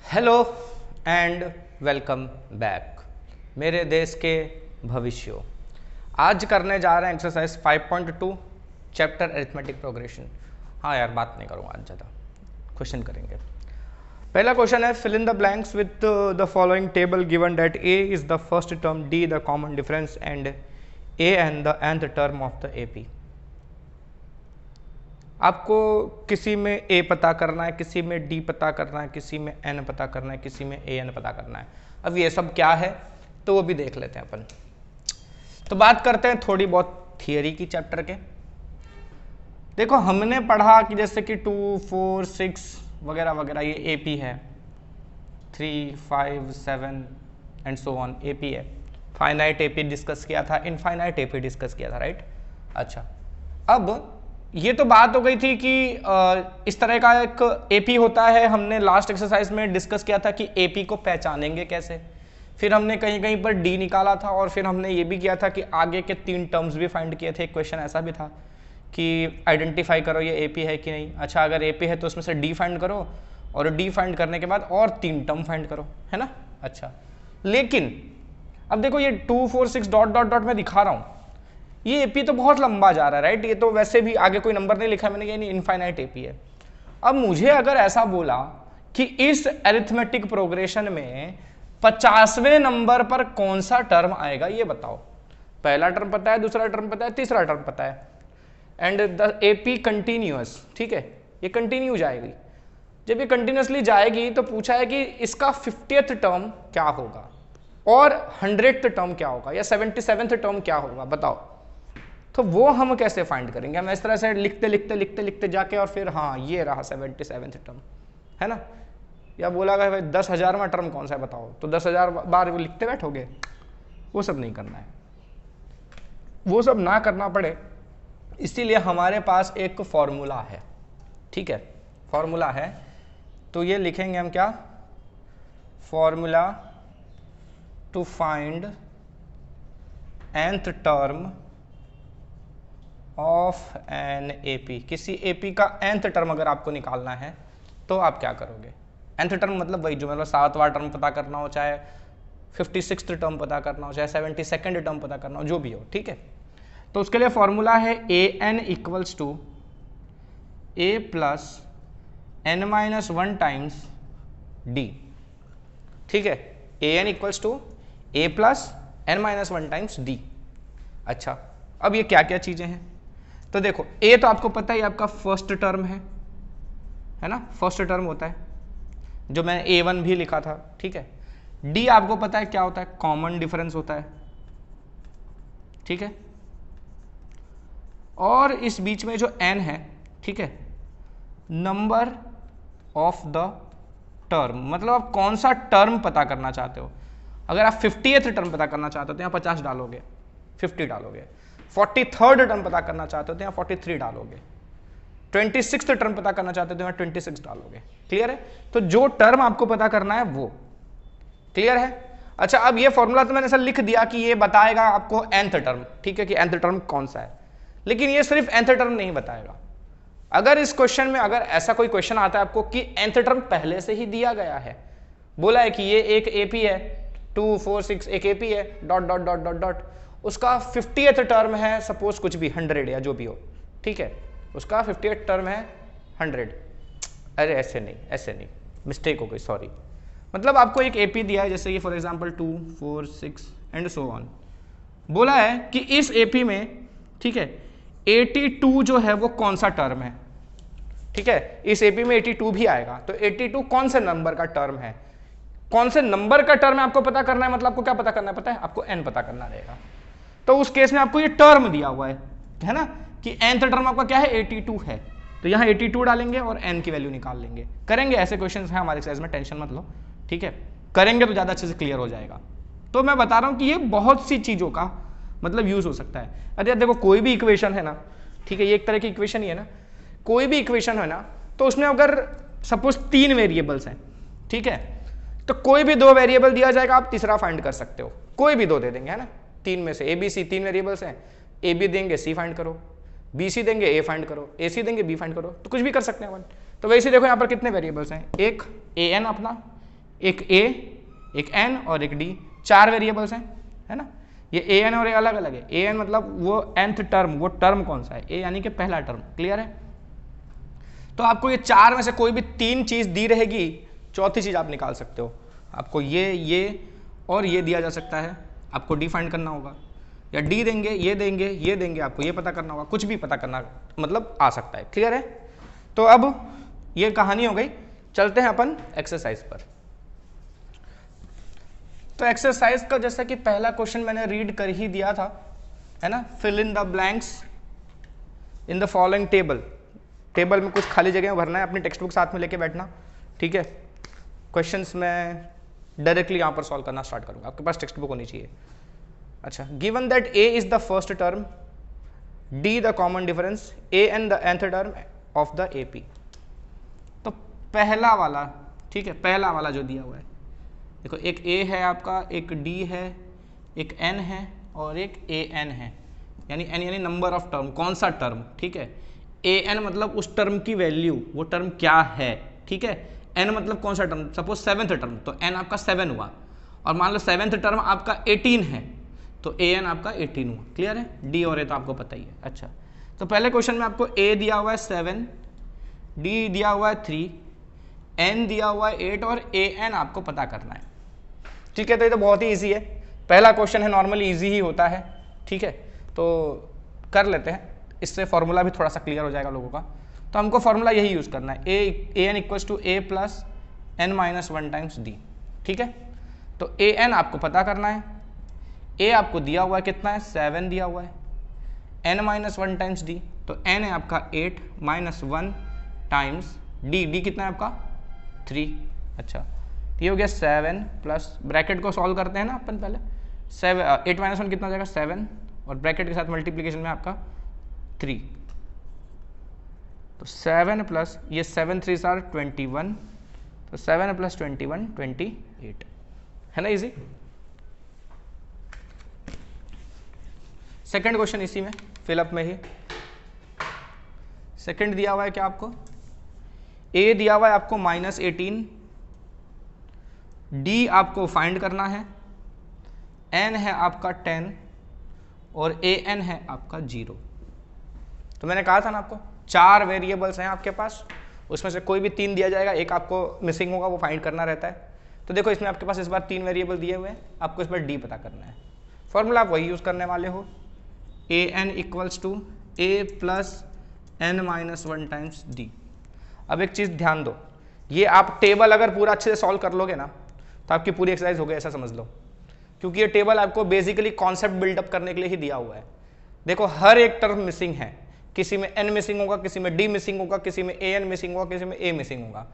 Hello and welcome back मेरे देश के भविष्यों। आज करने जा रहे हैं एक्सरसाइज 5.2 चैप्टर अरिथमेटिक प्रोग्रेशन। हाँ यार, बात नहीं करूँगा आज ज़्यादा, क्वेश्चन करेंगे। पहला क्वेश्चन है, fill in the blanks with the following table given that a is the first term, d the common difference and a and the nth term of the AP. आपको किसी में ए पता करना है, किसी में डी पता करना है, किसी में एन पता करना है, किसी में ए एन पता करना है। अब ये सब क्या है तो वो भी देख लेते हैं अपन। तो बात करते हैं थोड़ी बहुत थियरी की चैप्टर के। देखो, हमने पढ़ा कि जैसे कि 2, 4, 6 वगैरह वगैरह ये एपी है, 3, 5, 7 एंड सो ऑन एपी है। फाइनाइट एपी डिस्कस किया था, इनफाइनाइट एपी डिस्कस किया था, राइट। अच्छा, अब ये तो बात हो गई थी कि इस तरह का एक एपी होता है। हमने लास्ट एक्सरसाइज में डिस्कस किया था कि एपी को पहचानेंगे कैसे। फिर हमने कहीं कहीं पर डी निकाला था, और फिर हमने ये भी किया था कि आगे के 3 टर्म्स भी फाइंड किए थे। एक क्वेश्चन ऐसा भी था कि आइडेंटिफाई करो ये एपी है कि नहीं। अच्छा, अगर एपी है तो उसमें से डी फाइंड करो, और डी फाइंड करने के बाद और 3 टर्म फाइंड करो, है ना। अच्छा, लेकिन अब देखो, ये 2, 4, 6 डॉट डॉट डॉट मैं दिखा रहा हूँ, ये एपी तो बहुत लंबा जा रहा है, राइट। ये तो वैसे भी आगे कोई नंबर नहीं लिखा मैंने, यानी इनफाइनाइट एपी है। अब मुझे अगर ऐसा बोला कि इस अरिथमेटिक प्रोग्रेशन में 50वें नंबर पर कौन सा टर्म आएगा, ये बताओ। पहला टर्म पता है, दूसरा टर्म पता है, तीसरा टर्म पता है, एंड द एपी कंटिन्यूअस, ठीक है, ये कंटिन्यू जाएगी। जब ये कंटिन्यूअसली जाएगी तो पूछा है कि इसका 50th टर्म क्या होगा, और 100th टर्म क्या होगा, या 77th टर्म क्या होगा, बताओ। तो वो हम कैसे फाइंड करेंगे? हम इस तरह से लिखते लिखते लिखते लिखते जाके, और फिर हाँ ये रहा 77th टर्म, है ना। या बोला गया भाई 10,000वां टर्म कौन सा है बताओ, तो 10,000 बार वो लिखते बैठोगे। वो सब नहीं करना है, वो सब ना करना पड़े, इसीलिए हमारे पास एक फॉर्मूला है, ठीक है। फॉर्मूला है, तो ये लिखेंगे हम क्या, formula to find nth term of an AP. किसी एपी का nth टर्म अगर आपको निकालना है तो आप क्या करोगे? nth टर्म मतलब वही जो मतलब 7वां टर्म पता करना हो, चाहे 56th टर्म पता करना हो, चाहे 72nd टर्म पता करना हो, जो भी हो, ठीक है। तो उसके लिए फॉर्मूला है A N equals to A plus n-1 times D, ठीक है। A N equals to A plus n-1 times D. अच्छा, अब ये क्या क्या चीजें हैं? तो देखो, ए तो आपको पता है आपका फर्स्ट टर्म है ना, फर्स्ट टर्म होता है, जो मैंने A1 भी लिखा था, ठीक है। डी आपको पता है क्या होता है, कॉमन डिफरेंस होता है, ठीक है। और इस बीच में जो n है, ठीक है, नंबर ऑफ द टर्म, मतलब आप कौन सा टर्म पता करना चाहते हो। अगर आप 50th टर्म पता करना चाहते हो तो यहाँ 50 डालोगे, 50 डालोगे। 43rd टर्म पता करना चाहते हो तो यहाँ 43 डालोगे। 26th टर्म पता करना चाहते हो तो यहाँ 26 डालोगे। क्लियर है? तो जो टर्म आपको पता करना है वो क्लियर है। अच्छा, अब ये फॉर्मूला तो मैंने ऐसा लिख दिया कि ये बताएगा आपको nth टर्म, ठीक है, कि nth टर्म कौन सा है, लेकिन ये सिर्फ nth टर्म नहीं बताएगा। अगर इस क्वेश्चन में अगर ऐसा कोई क्वेश्चन आता है आपको कि nth टर्म पहले से ही दिया गया है, बोला है कि ये एक एपी है, 2, 4, 6 एक एपी है, dot dot dot dot dot, उसका 50th टर्म है सपोज कुछ भी 100 या जो भी हो, ठीक है, उसका 50th टर्म है 100। अरे ऐसे नहीं, मिस्टेक हो गई, सॉरी। मतलब आपको एक एपी दिया है, जैसे कि for example 2, 4, 6 and so on. बोला है कि इस एपी में, ठीक है, 82 जो है वो कौन सा टर्म है, ठीक है। इस एपी में 82 भी आएगा, तो 82 कौन से नंबर का टर्म है, कौन से नंबर का टर्म है आपको पता करना है। मतलब आपको क्या पता करना है, पता है आपको n पता करना रहेगा। तो उस केस में आपको ये टर्म दिया हुआ है ना, कि nth टर्म आपका क्या है, 82 है, तो यहाँ 82 डालेंगे और n की वैल्यू निकाल लेंगे। करेंगे, ऐसे क्वेश्चंस हैं हमारे एक्सरसाइज में, टेंशन मत लो, ठीक है, करेंगे तो ज़्यादा अच्छे से क्लियर हो जाएगा। तो मैं बता रहा हूँ कि ये बहुत सी चीज़ों का मतलब यूज हो सकता है। अरे देखो, कोई भी इक्वेशन है ना, ठीक है, ये एक तरह की इक्वेशन ही है ना, कोई भी इक्वेशन है ना, तो उसमें अगर सपोज 3 वेरिएबल्स हैं, ठीक है, तो कोई भी 2 वेरिएबल दिया जाएगा, आप तीसरा फाइंड कर सकते हो, कोई भी 2 दे देंगे, है ना। 3 में से ABC 3 वेरिएबल्स हैं, AB देंगे C फाइंड करो, BC देंगे A फाइंड करो, AC देंगे B फाइंड करो, तो कुछ भी कर सकते हैं अपन। तो वैसे देखो यहाँ पर कितने वेरिएबल्स हैं, एक AN अपना, एक ए, एक एन और एक डी, 4 वेरिएबल्स हैं, है ना। ये ए एन और ए अलग अलग है। ए एन मतलब वो nth टर्म, वो टर्म कौन सा है, ए यानी कि पहला टर्म। क्लियर है। तो आपको ये 4 में से कोई भी 3 चीज दी रहेगी, चौथी चीज आप निकाल सकते हो। आपको ये और ये दिया जा सकता है, आपको डी फाइंड करना होगा, या डी देंगे, ये देंगे, आपको ये पता करना होगा, कुछ भी पता करना मतलब आ सकता है। क्लियर है। तो अब ये कहानी हो गई, चलते हैं अपन एक्सरसाइज पर। तो एक्सरसाइज का जैसा कि पहला क्वेश्चन मैंने रीड कर ही दिया था, है ना। Fill in the blanks in the following table. Table में कुछ खाली जगह भरना है, अपनी टेक्स्ट बुक साथ में लेके बैठना, ठीक है। क्वेश्चंस मैं डायरेक्टली यहाँ पर सॉल्व करना स्टार्ट करूँगा, आपके पास टेक्स्ट बुक होनी चाहिए। अच्छा, given that a is the first term, d the common difference, a n the nth term of the A P. तो पहला वाला, ठीक है, पहला वाला जो दिया हुआ है, देखो एक ए है आपका, एक डी है, एक एन है और एक ए एन है, यानी एन यानी नंबर ऑफ टर्म, कौन सा टर्म, ठीक है। ए एन मतलब उस टर्म की वैल्यू, वो टर्म क्या है, ठीक है। एन मतलब कौन सा टर्म, सपोज 7th टर्म, तो एन आपका 7 हुआ, और मान लो 7th टर्म आपका 18 है, तो ए एन आपका 18 हुआ। क्लियर है। डी और ए तो आपको पता ही है। अच्छा, तो पहले क्वेश्चन में आपको ए दिया हुआ है 7, डी दिया हुआ है 3, एन दिया हुआ है 8 और ए एन आपको पता करना है, ठीक है। तो ये तो बहुत ही ईजी है, पहला क्वेश्चन है, नॉर्मली ईजी ही होता है, ठीक है। तो कर लेते हैं, इससे फॉर्मूला भी थोड़ा सा क्लियर हो जाएगा लोगों का। तो हमको फॉर्मूला यही यूज़ करना है, A N equals to A plus N minus 1 times D, ठीक है। तो ए एन आपको पता करना है, ए आपको दिया हुआ है कितना है, 7 दिया हुआ है, एन माइनस 1 टाइम्स डी, तो एन है आपका 8 माइनस 1 टाइम्स डी, डी कितना है आपका 3। अच्छा, ये हो गया 7 प्लस, ब्रैकेट को सॉल्व करते हैं ना अपन पहले, 8 माइनस 1 कितना हो जाएगा 7, और ब्रैकेट के साथ मल्टीप्लीकेशन में आपका 3, तो 7 प्लस ये 7 3 आर 21, तो 7 प्लस 21 28, है ना इजी। सेकंड क्वेश्चन इसी में फिलअप में ही, सेकंड दिया हुआ है क्या आपको, ए दिया हुआ है आपको -18, डी आपको फाइंड करना है, एन है आपका 10 और ए एन है आपका 0। तो मैंने कहा था ना आपको 4 वेरिएबल्स हैं आपके पास, उसमें से कोई भी 3 दिया जाएगा, एक आपको मिसिंग होगा, वो फाइंड करना रहता है। तो देखो इसमें आपके पास इस बार 3 वेरिएबल दिए हुए हैं, आपको इस बार डी पता करना है। फॉर्मूला आप वही यूज़ करने वाले हो, A N equals to A plus N minus 1 times D. अब एक चीज़ ध्यान दो, ये आप टेबल अगर पूरा अच्छे से सॉल्व कर लोगे ना, तो आपकी पूरी एक्सरसाइज हो गई, ऐसा समझ लो, क्योंकि ये टेबल आपको बेसिकली कॉन्सेप्ट बिल्डअप करने के लिए ही दिया हुआ है। देखो हर एक टर्म मिसिंग है, किसी में एन मिसिंग होगा, किसी में डी मिसिंग होगा, किसी में ए एन मिसिंग होगा, किसी में ए मिसिंग होगा,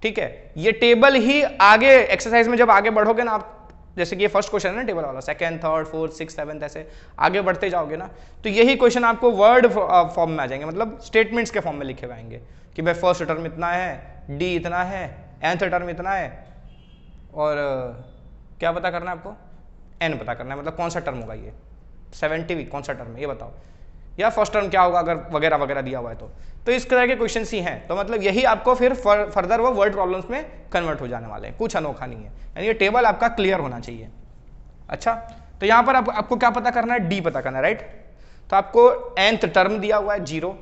ठीक है। ये टेबल ही आगे एक्सरसाइज में जब आगे बढ़ोगे ना आप, जैसे कि ये फर्स्ट क्वेश्चन है ना टेबल वाला, second, third, fourth, six, seventh, ऐसे आगे बढ़ते जाओगे ना, तो यही क्वेश्चन आपको वर्ड फॉर्म में आ जाएंगे, मतलब स्टेटमेंट्स के फॉर्म में लिखे हुए आएंगे कि भाई फर्स्ट टर्म इतना है, डी इतना है, nth टर्म इतना है, और क्या पता करना है आपको, एन पता करना है, मतलब कौन सा टर्म होगा ये 70 कौन सा टर्म है ये बताओ, या फर्स्ट टर्म क्या होगा अगर वगैरह वगैरह दिया हुआ है तो इस तरह के क्वेश्चन ही हैं। तो मतलब यही आपको फिर फर्दर वो वर्ड प्रॉब्लम्स में कन्वर्ट हो जाने वाले हैं, कुछ अनोखा नहीं है, यानी ये टेबल आपका क्लियर होना चाहिए। अच्छा, तो यहाँ पर आपको क्या पता करना है, डी पता करना है, राइट। तो आपको nth टर्म दिया हुआ है 0,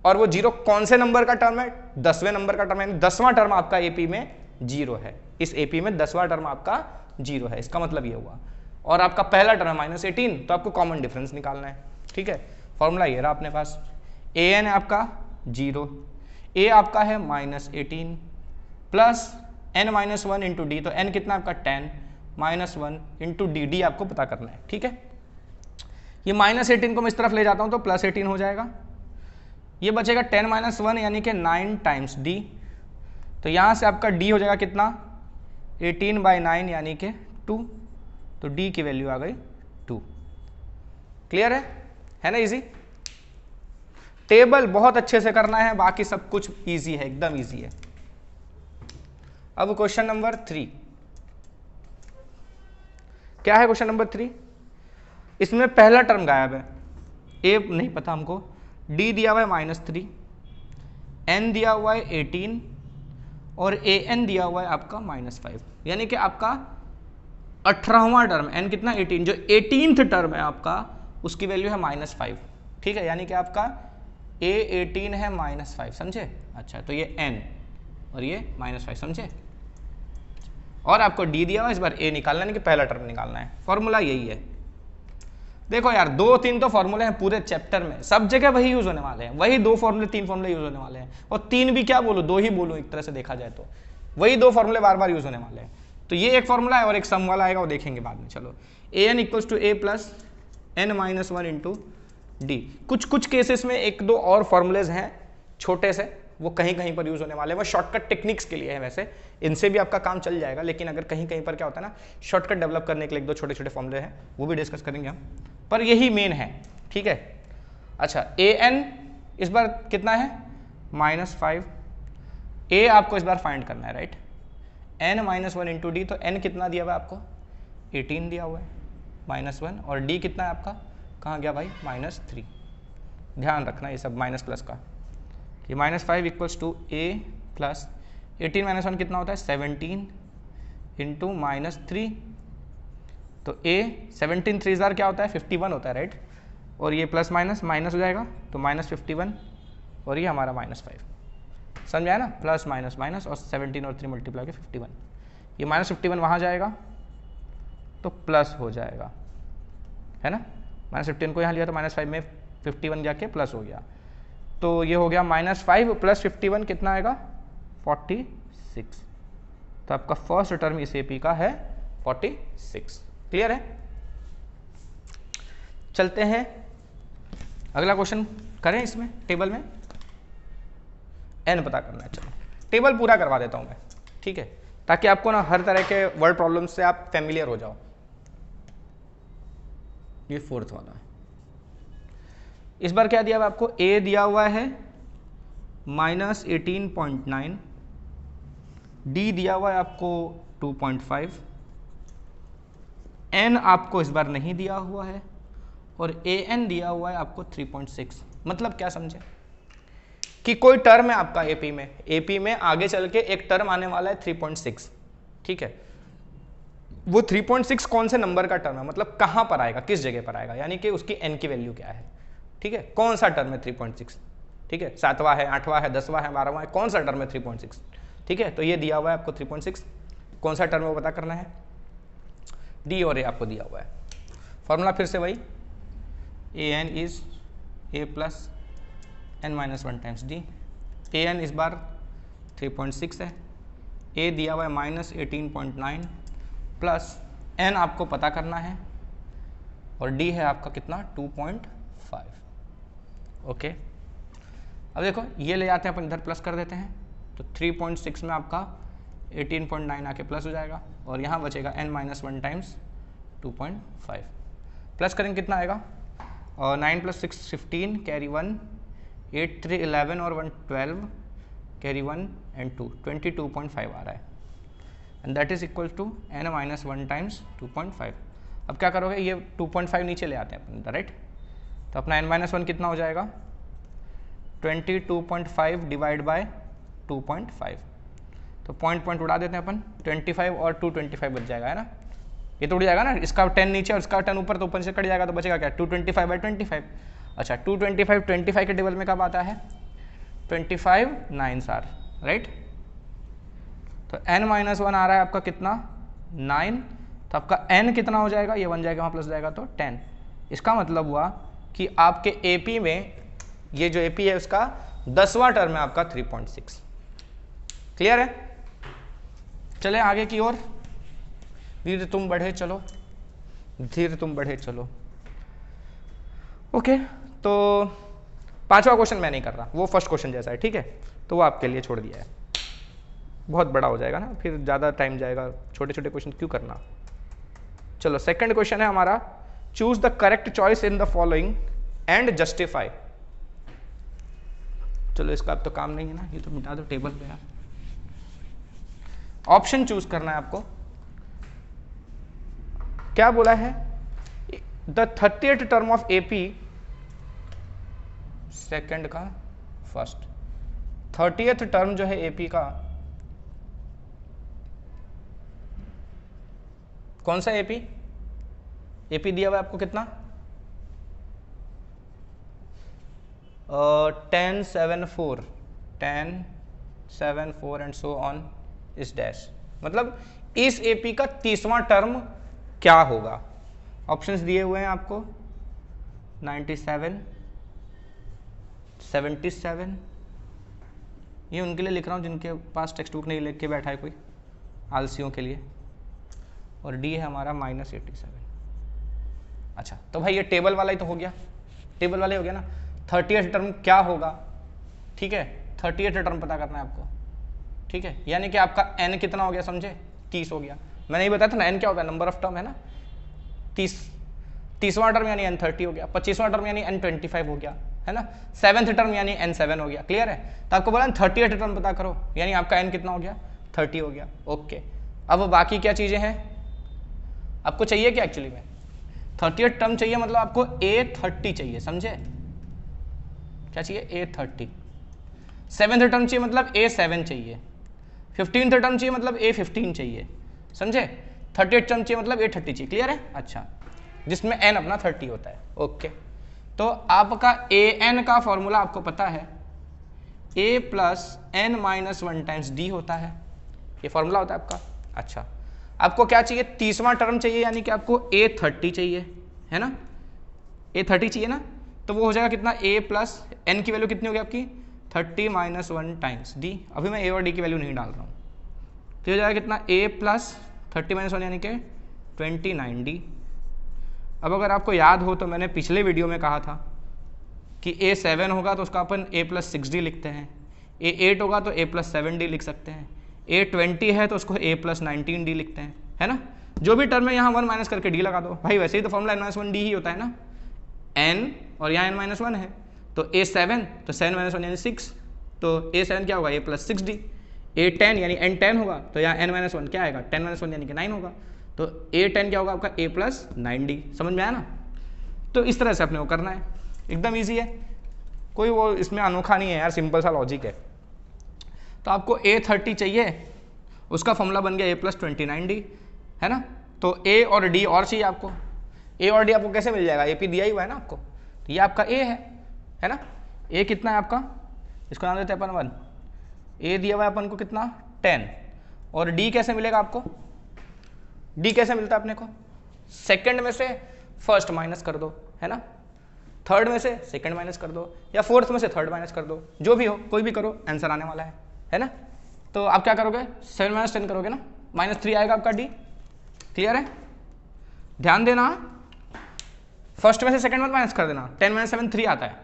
और वो 0 कौन से नंबर का टर्म है, 10वें नंबर का टर्म है, 10वां टर्म आपका एपी में 0 है, इस एपी में 10वां टर्म आपका 0 है, इसका मतलब ये हुआ। और आपका पहला टर्म है -18, तो आपको कॉमन डिफरेंस निकालना है, ठीक है। फॉर्मूला ये रहा अपने पास, ए एन है आपका 0, ए आपका है -18 plus N minus 1 into d, तो एन कितना आपका 10 -1 इंटू डी, डी आपको पता करना है, ठीक है। ये -18 को मैं इस तरफ ले जाता हूं तो +18 हो जाएगा, ये बचेगा 10 - 1 यानी कि 9 टाइम्स डी, तो यहां से आपका डी हो जाएगा कितना 18/9 यानी कि 2, तो डी की वैल्यू आ गई 2। क्लियर है ना इजी। टेबल बहुत अच्छे से करना है, बाकी सब कुछ इजी है, एकदम इजी है। अब क्वेश्चन नंबर 3 क्या है, क्वेश्चन नंबर 3 इसमें पहला टर्म गायब है, ए नहीं पता हमको, डी दिया हुआ है -3, एन दिया हुआ है 18 और ए एन दिया हुआ है आपका -5, यानी कि आपका 18वां टर्म, एन कितना 18, जो 18th टर्म है आपका उसकी वैल्यू है -5, ठीक है, यानी कि आपका ए 18 है -5, समझे। अच्छा तो ये एन और ये -5, समझे। और आपको डी दिया हुआ, इस बार ए निकालना नहीं कि पहला टर्म निकालना है, फॉर्मूला यही है। देखो यार 2-3 तो फॉर्मूले हैं पूरे चैप्टर में, सब जगह वही यूज होने वाले हैं, वही 2 फॉर्मूले 3 फॉर्मूले यूज होने वाले हैं, और 3 भी क्या बोलूं, 2 ही बोलूं एक तरह से देखा जाए तो, वही 2 फॉर्मूले बार बार यूज होने वाले हैं। तो ये एक फॉर्मूला है और एक सम वाला आएगा, वो देखेंगे बाद में। चलो A N equals to A plus N minus 1 into D. कुछ केसेस में 1-2 और फॉर्मूलेज हैं छोटे से, वो कहीं कहीं पर यूज होने वाले हैं, वो शॉर्टकट टेक्निक्स के लिए है, वैसे इनसे भी आपका काम चल जाएगा, लेकिन अगर कहीं कहीं पर क्या होता है ना, शॉर्टकट डेवलप करने के लिए 1-2 छोटे छोटे फॉर्मूले हैं, वो भी डिस्कस करेंगे हम, पर यही मेन है, ठीक है। अच्छा ए एन इस बार कितना है -5, ए आपको इस बार फाइंड करना है, राइट। एन -1 इंटू डी, तो एन कितना दिया हुआ है आपको 18 दिया हुआ है -1, और डी कितना है आपका, कहाँ गया भाई -3। ध्यान रखना ये सब माइनस प्लस का, कि -5 इक्वल्स टू ए प्लस 18 -1 कितना होता है 17 इंटू -3, तो ए 17 3 क्या होता है 51 होता है, राइट। और ये प्लस माइनस माइनस हो जाएगा तो -51, और ये हमारा -5, समझ में आया ना, प्लस माइनस माइनस और 17 और 3 मल्टीप्लाई के 51, ये -51 वहाँ जाएगा तो प्लस हो जाएगा, है ना। -15 को यहाँ लिया तो -5 में 51 जाके प्लस हो गया, तो ये हो गया -5 प्लस 51 कितना आएगा 46। तो आपका फर्स्ट टर्म इस एपी का है 46। क्लियर है। चलते हैं अगला क्वेश्चन करें, इसमें टेबल में एन पता करना है। चलो टेबल पूरा करवा देता हूं मैं, ठीक है, ताकि आपको ना हर तरह के वर्ड प्रॉब्लम से आप फैमिलियर हो जाओ। ये 4th वाला है। इस बार क्या दिया हुआ आपको, ए दिया हुआ है -18.9, डी दिया हुआ है आपको 2.5, एन आपको इस बार नहीं दिया हुआ है, और ए एन दिया हुआ है आपको 3.6। मतलब क्या समझे कि कोई टर्म है आपका एपी में आगे चल के एक टर्म आने वाला है 3.6, ठीक है। वो 3.6 कौन से नंबर का टर्म है, मतलब कहां पर आएगा, किस जगह पर आएगा, यानी कि उसकी एन की वैल्यू क्या है, ठीक है, कौन सा टर्म है 3.6, ठीक है, 7वां है, 8वां है, 10वां है, 12वां है, कौन सा टर्म है 3.6, ठीक है। तो ये दिया हुआ है आपको 3.6, कौन सा टर्म है वो पता करना है, डी और ए आपको दिया हुआ है। फॉर्मूला फिर से वही, A N is A plus n - 1 times D. A N इस बार 3.6 है, ए दिया हुआ है -18.9 प्लस एन आपको पता करना है, और डी है आपका कितना 2.5। ओके, अब देखो ये ले जाते हैं अपन, इधर प्लस कर देते हैं, तो 3.6 में आपका 18.9 आके प्लस हो जाएगा, और यहाँ बचेगा n - 1 टाइम्स 2.5। प्लस करेंगे कितना आएगा, और 9 + 6 15, कैरी 1, 8 3 11 और 1 12, कैरी 1 एंड 2 22.5 आ रहा है, and that is equal to n - 1 times 2.5। अब क्या करोगे, ये 2.5 नीचे ले आते हैं अपन, राइट। तो अपना n - 1 कितना हो जाएगा 22.5 डिवाइड बाय 2.5, तो पॉइंट उड़ा देते हैं अपन, 25 और 2 25 बच जाएगा, है ना। ये तो उड़ जाएगा ना, इसका 10 नीचे और इसका 10 ऊपर, तो ऊपर से कट जाएगा, तो बचेगा क्या 225/25। अच्छा 225 25 के टेबल में कब आता है 25 9s आर, राइट। तो n - 1 आ रहा है आपका कितना 9, तो आपका n कितना हो जाएगा, ये 1 जाएगा वहाँ प्लस जाएगा तो 10। इसका मतलब हुआ कि आपके एपी में, ये जो एपी है उसका 10वां टर्म है आपका 3.6। क्लियर है। चले आगे की ओर, धीरे तुम बढ़े चलो, धीरे तुम बढ़े चलो। ओके, तो 5वां क्वेश्चन मैं नहीं कर रहा, वो फर्स्ट क्वेश्चन जैसा है, ठीक है, तो वो आपके लिए छोड़ दिया है, बहुत बड़ा हो जाएगा ना, फिर ज़्यादा टाइम जाएगा, छोटे छोटे क्वेश्चन क्यों करना। चलो सेकंड क्वेश्चन है हमारा, choose the correct choice in the following and justify. चलो इसका अब तो काम नहीं है ना, ये तो मिटा दो टेबल पे यार। ऑप्शन चूज करना है आपको, क्या बोला है, the 30th term of AP, second का फर्स्ट, 30th टर्म जो है एपी का कौन सा एपी? एपी दिया हुआ है आपको कितना? 10, 7, 4, 10, 7, 4 एंड सो ऑन इस डैश। मतलब इस एपी का 30वां टर्म क्या होगा? ऑप्शंस दिए हुए हैं आपको 97, 77, ये उनके लिए लिख रहा हूँ जिनके पास टेक्स्ट बुक नहीं लिख के बैठा है कोई, आलसियों के लिए। और डी है हमारा -87। अच्छा तो भाई ये टेबल वाला ही तो हो गया, टेबल वाला ही हो गया ना। 30th टर्म क्या होगा? ठीक है, 30th टर्म पता करना है आपको। ठीक है, यानी कि आपका n कितना हो गया समझे? 30 हो गया। मैंने ये बताया था ना n क्या होता है, नंबर ऑफ टर्म है ना। 30वां टर्म यानी n30 हो गया, 25वां टर्म यानी n25 हो गया, है ना। 7th टर्म यानी n7 हो गया। क्लियर है? तो आपको बोला 30th टर्म पता करो, यानी आपका n कितना हो गया? 30 हो गया। ओके, अब बाकी क्या चीजें हैं आपको चाहिए क्या? एक्चुअली में 30th टर्म चाहिए, मतलब आपको A30 चाहिए, समझे? क्या चाहिए? A30। 7th टर्म चाहिए मतलब A7 चाहिए। 15th टर्म चाहिए मतलब A15 चाहिए, समझे? 30th टर्म चाहिए मतलब A30 चाहिए। क्लियर है? अच्छा, जिसमें n अपना 30 होता है। ओके, तो आपका an का फॉर्मूला आपको पता है, a plus n minus 1 times d होता है, ये फॉर्मूला होता है आपका। अच्छा, आपको क्या चाहिए? 30वां टर्म चाहिए, यानी कि आपको A30 चाहिए, है ना। A30 चाहिए ना, तो वो हो जाएगा कितना? a प्लस n की वैल्यू कितनी होगी आपकी? 30 माइनस 1 टाइम्स d। अभी मैं a और d की वैल्यू नहीं डाल रहा हूँ, तो ये हो जाएगा कितना? a प्लस 30 माइनस 1 यानी कि 29d। अब अगर आपको याद हो तो मैंने पिछले वीडियो में कहा था कि A7 होगा तो उसका अपन a प्लस 6d लिखते हैं, A8 होगा तो a प्लस 7d लिख सकते हैं, A20 है तो उसको a प्लस 19d लिखते हैं, है ना। जो भी टर्म है यहाँ 1 माइनस करके d लगा दो भाई, वैसे ही तो फॉर्मूला n-1d ही होता है ना। n और यहाँ n-1 है तो A7, तो 7 माइनस 1 यानी 6, तो A7 क्या होगा? a plus 6d। A10 यानी n10 होगा तो यहाँ n-1 क्या आएगा? 10 माइनस 1 यानी कि 9 होगा, तो A10 क्या होगा आपका? a plus 9d। समझ में आया ना? तो इस तरह से अपने को करना है, एकदम ईजी है, कोई वो इसमें अनोखा नहीं है यार, सिंपल सा लॉजिक है। तो आपको A30 चाहिए, उसका फॉर्मूला बन गया a प्लस 29d, है ना। तो a और d और चाहिए आपको। a और d आपको कैसे मिल जाएगा? AP दिया ही हुआ है ना आपको, तो ये आपका a है ना। a कितना है आपका? इसको नाम देते हैं अपन 1। a दिया हुआ है अपन को कितना? 10। और d कैसे मिलेगा आपको? d कैसे मिलता है अपने को? सेकंड में से फर्स्ट माइनस कर दो, है ना। थर्ड में से सेकंड माइनस कर दो, या फोर्थ में से थर्ड माइनस कर दो, जो भी हो, कोई भी करो, आंसर आने वाला है ना। तो आप क्या करोगे? 7 माइनस 10 करोगे ना, -3 आएगा आपका d। क्लियर है? ध्यान देना, फर्स्ट में से सेकंड मत माइनस कर देना। 10 माइनस 7 3 आता है,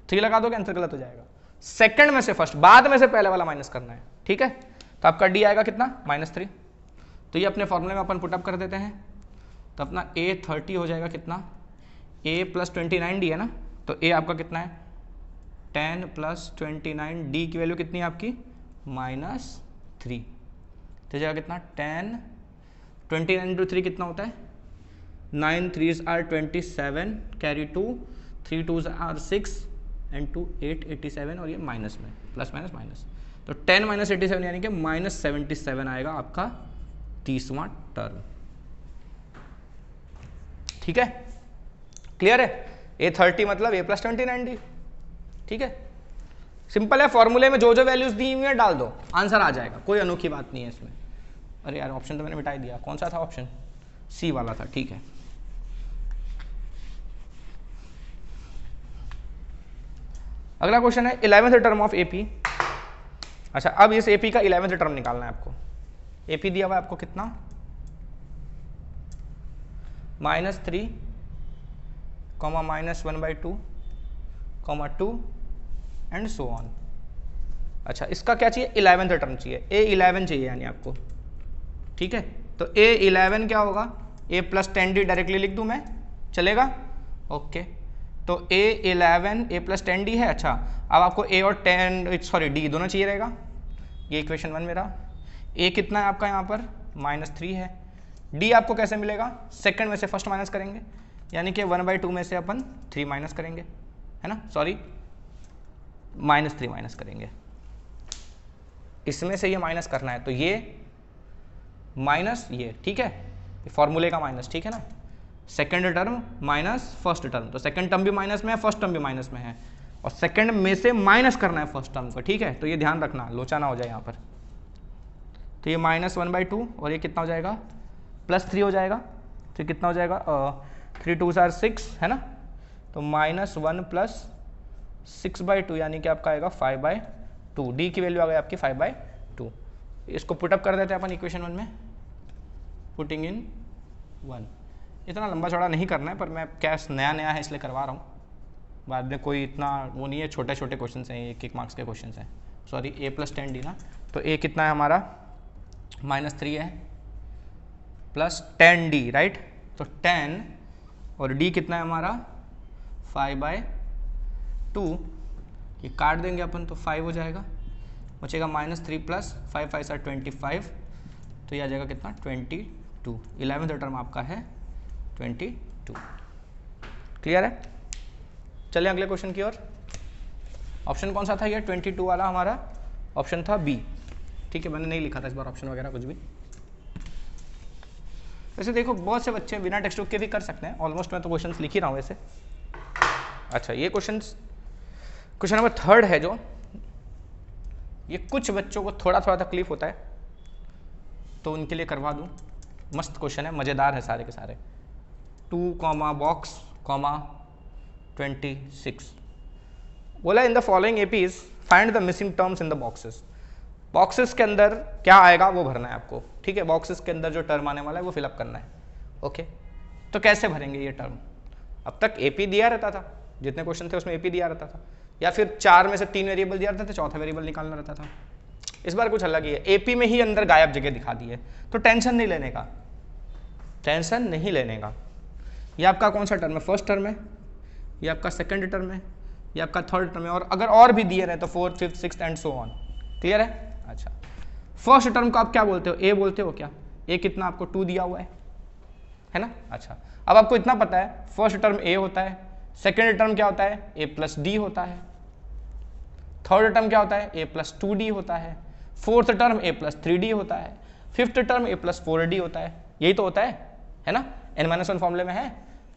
3 लगा दोगे आंसर गलत हो जाएगा। सेकंड में से फर्स्ट, बाद में से पहले वाला माइनस करना है, ठीक है। तो आपका d आएगा कितना? -3। तो ये अपने फॉर्मूले में अपन पुटअप कर देते हैं, तो अपना A30 हो जाएगा कितना? a प्लस 29d है ना, तो a आपका कितना है? 10 प्लस 29, d की वैल्यू कितनी है आपकी? -3। तो जाएगा कितना? 10, 29 इंटू 3 कितना होता है? 9 3s are 27, carry 2, 3 2s are 6 and 2 8 87, और ये माइनस में, प्लस माइनस माइनस, तो 10 माइनस 87 यानी कि -77 आएगा आपका 30वां टर्म। ठीक है, क्लियर है? A30 मतलब a प्लस 29d। ठीक है, सिंपल है, फॉर्मूले में जो जो वैल्यूज दी हुई है डाल दो, आंसर आ जाएगा, कोई अनोखी बात नहीं है इसमें। अरे यार ऑप्शन तो मैंने मिटा दिया, कौन सा था ऑप्शन? सी वाला था। ठीक है, अगला क्वेश्चन है 11th टर्म ऑफ AP। अच्छा, अब इस AP का 11th टर्म निकालना है आपको। AP दिया हुआ है आपको कितना? -3, -1/2, 2 एंड सो ऑन। अच्छा, इसका क्या चाहिए? 11th टर्म चाहिए, A11 चाहिए यानी आपको। ठीक है, तो A11 क्या होगा? a प्लस 10d डायरेक्टली लिख दूं मैं, चलेगा? ओके, तो A11 a प्लस 10d है। अच्छा, अब आपको a और 10 सॉरी d दोनों चाहिए रहेगा, ये इक्वेशन 1 मेरा। a कितना है आपका यहाँ पर? -3 है। d आपको कैसे मिलेगा? सेकंड में से फर्स्ट माइनस करेंगे, यानी कि 1/2 में से अपन 3 माइनस करेंगे, है ना, सॉरी -3 माइनस करेंगे, इसमें से ये माइनस करना है, तो ये माइनस ये, ठीक है। फॉर्मूले का माइनस, ठीक है ना, second term minus first term, तो सेकंड टर्म भी माइनस में है, फर्स्ट टर्म भी माइनस में है, और सेकंड में से माइनस करना है फर्स्ट टर्म को, ठीक है, तो ये ध्यान रखना, लोचा ना हो जाए यहाँ पर। तो ये -1/2 और ये कितना हो जाएगा, +3 हो जाएगा, तो कितना हो जाएगा 3 2 6 है ना, तो -1 + 6/2 यानी कि आपका आएगा 5/2। डी की वैल्यू आ गई आपकी 5/2। इसको पुटअप कर देते हैं अपन इक्वेशन 1 में, पुटिंग इन 1। इतना लंबा चौड़ा नहीं करना है, पर मैं क्या नया है इसलिए करवा रहा हूँ, बाद में कोई इतना वो नहीं है, छोटे छोटे क्वेश्चन हैं, 1-1 मार्क्स के क्वेश्चन हैं, सॉरी a + 10d ना, तो a कितना है हमारा -3 है प्लस 10d, राइट, तो 10 और d कितना है हमारा 5/2, ये काट देंगे अपन तो 5 हो जाएगा, बचेगा -3 + 5 5 25, तो ये आ जाएगा कितना 22। 11th टर्म आपका है 22। क्लियर है? चलिए अगले क्वेश्चन की ओर। ऑप्शन कौन सा था ये 22 वाला, हमारा ऑप्शन था बी, ठीक है, मैंने नहीं लिखा था इस बार ऑप्शन वगैरह कुछ भी। वैसे देखो बहुत से बच्चे बिना टेक्स्ट बुक के भी कर सकते हैं, ऑलमोस्ट मैं तो क्वेश्चंस लिख ही रहा हूँ वैसे। अच्छा ये क्वेश्चन नंबर 3 है, जो ये कुछ बच्चों को थोड़ा तकलीफ होता है, तो उनके लिए करवा दूँ, मस्त क्वेश्चन है, मज़ेदार है सारे के सारे। 2, बॉक्स, 26 बोला इन the following APs find the missing terms in the boxes. Boxes के अंदर क्या आएगा वो भरना है आपको, ठीक है, बॉक्सेस के अंदर जो टर्म आने वाला है वो फिलअप करना है। ओके, तो कैसे भरेंगे ये टर्म? अब तक एपी दिया रहता था, जितने क्वेश्चन थे उसमें एपी दिया रहता था, या फिर 4 में से 3 वेरिएबल दिया रहता था, चौथा वेरिएबल निकालना रहता था। इस बार कुछ अलग ही है, एपी में ही अंदर गायब जगह दिखा दी है, तो टेंशन नहीं लेने का, टेंशन नहीं लेने का। ये आपका कौन सा टर्म है, फर्स्ट टर्म है, ये आपका सेकंड टर्म है, ये आपका थर्ड टर्म है, और अगर और भी दिए रहे तो 4th 5th 6th and so on. Clear है? अच्छा, फर्स्ट टर्म को आप क्या बोलते हो, ए बोलते हो क्या? ए कितना आपको 2 दिया हुआ है ना। अच्छा, अब आपको इतना पता है फर्स्ट टर्म ए होता है, सेकंड टर्म क्या होता है a + d होता है, थर्ड टर्म क्या होता है a + 2d होता है, फोर्थ टर्म a + 3d होता है, फिफ्थ टर्म a + 4d होता है, यही तो होता है ना, n-1 फॉर्मूले में है।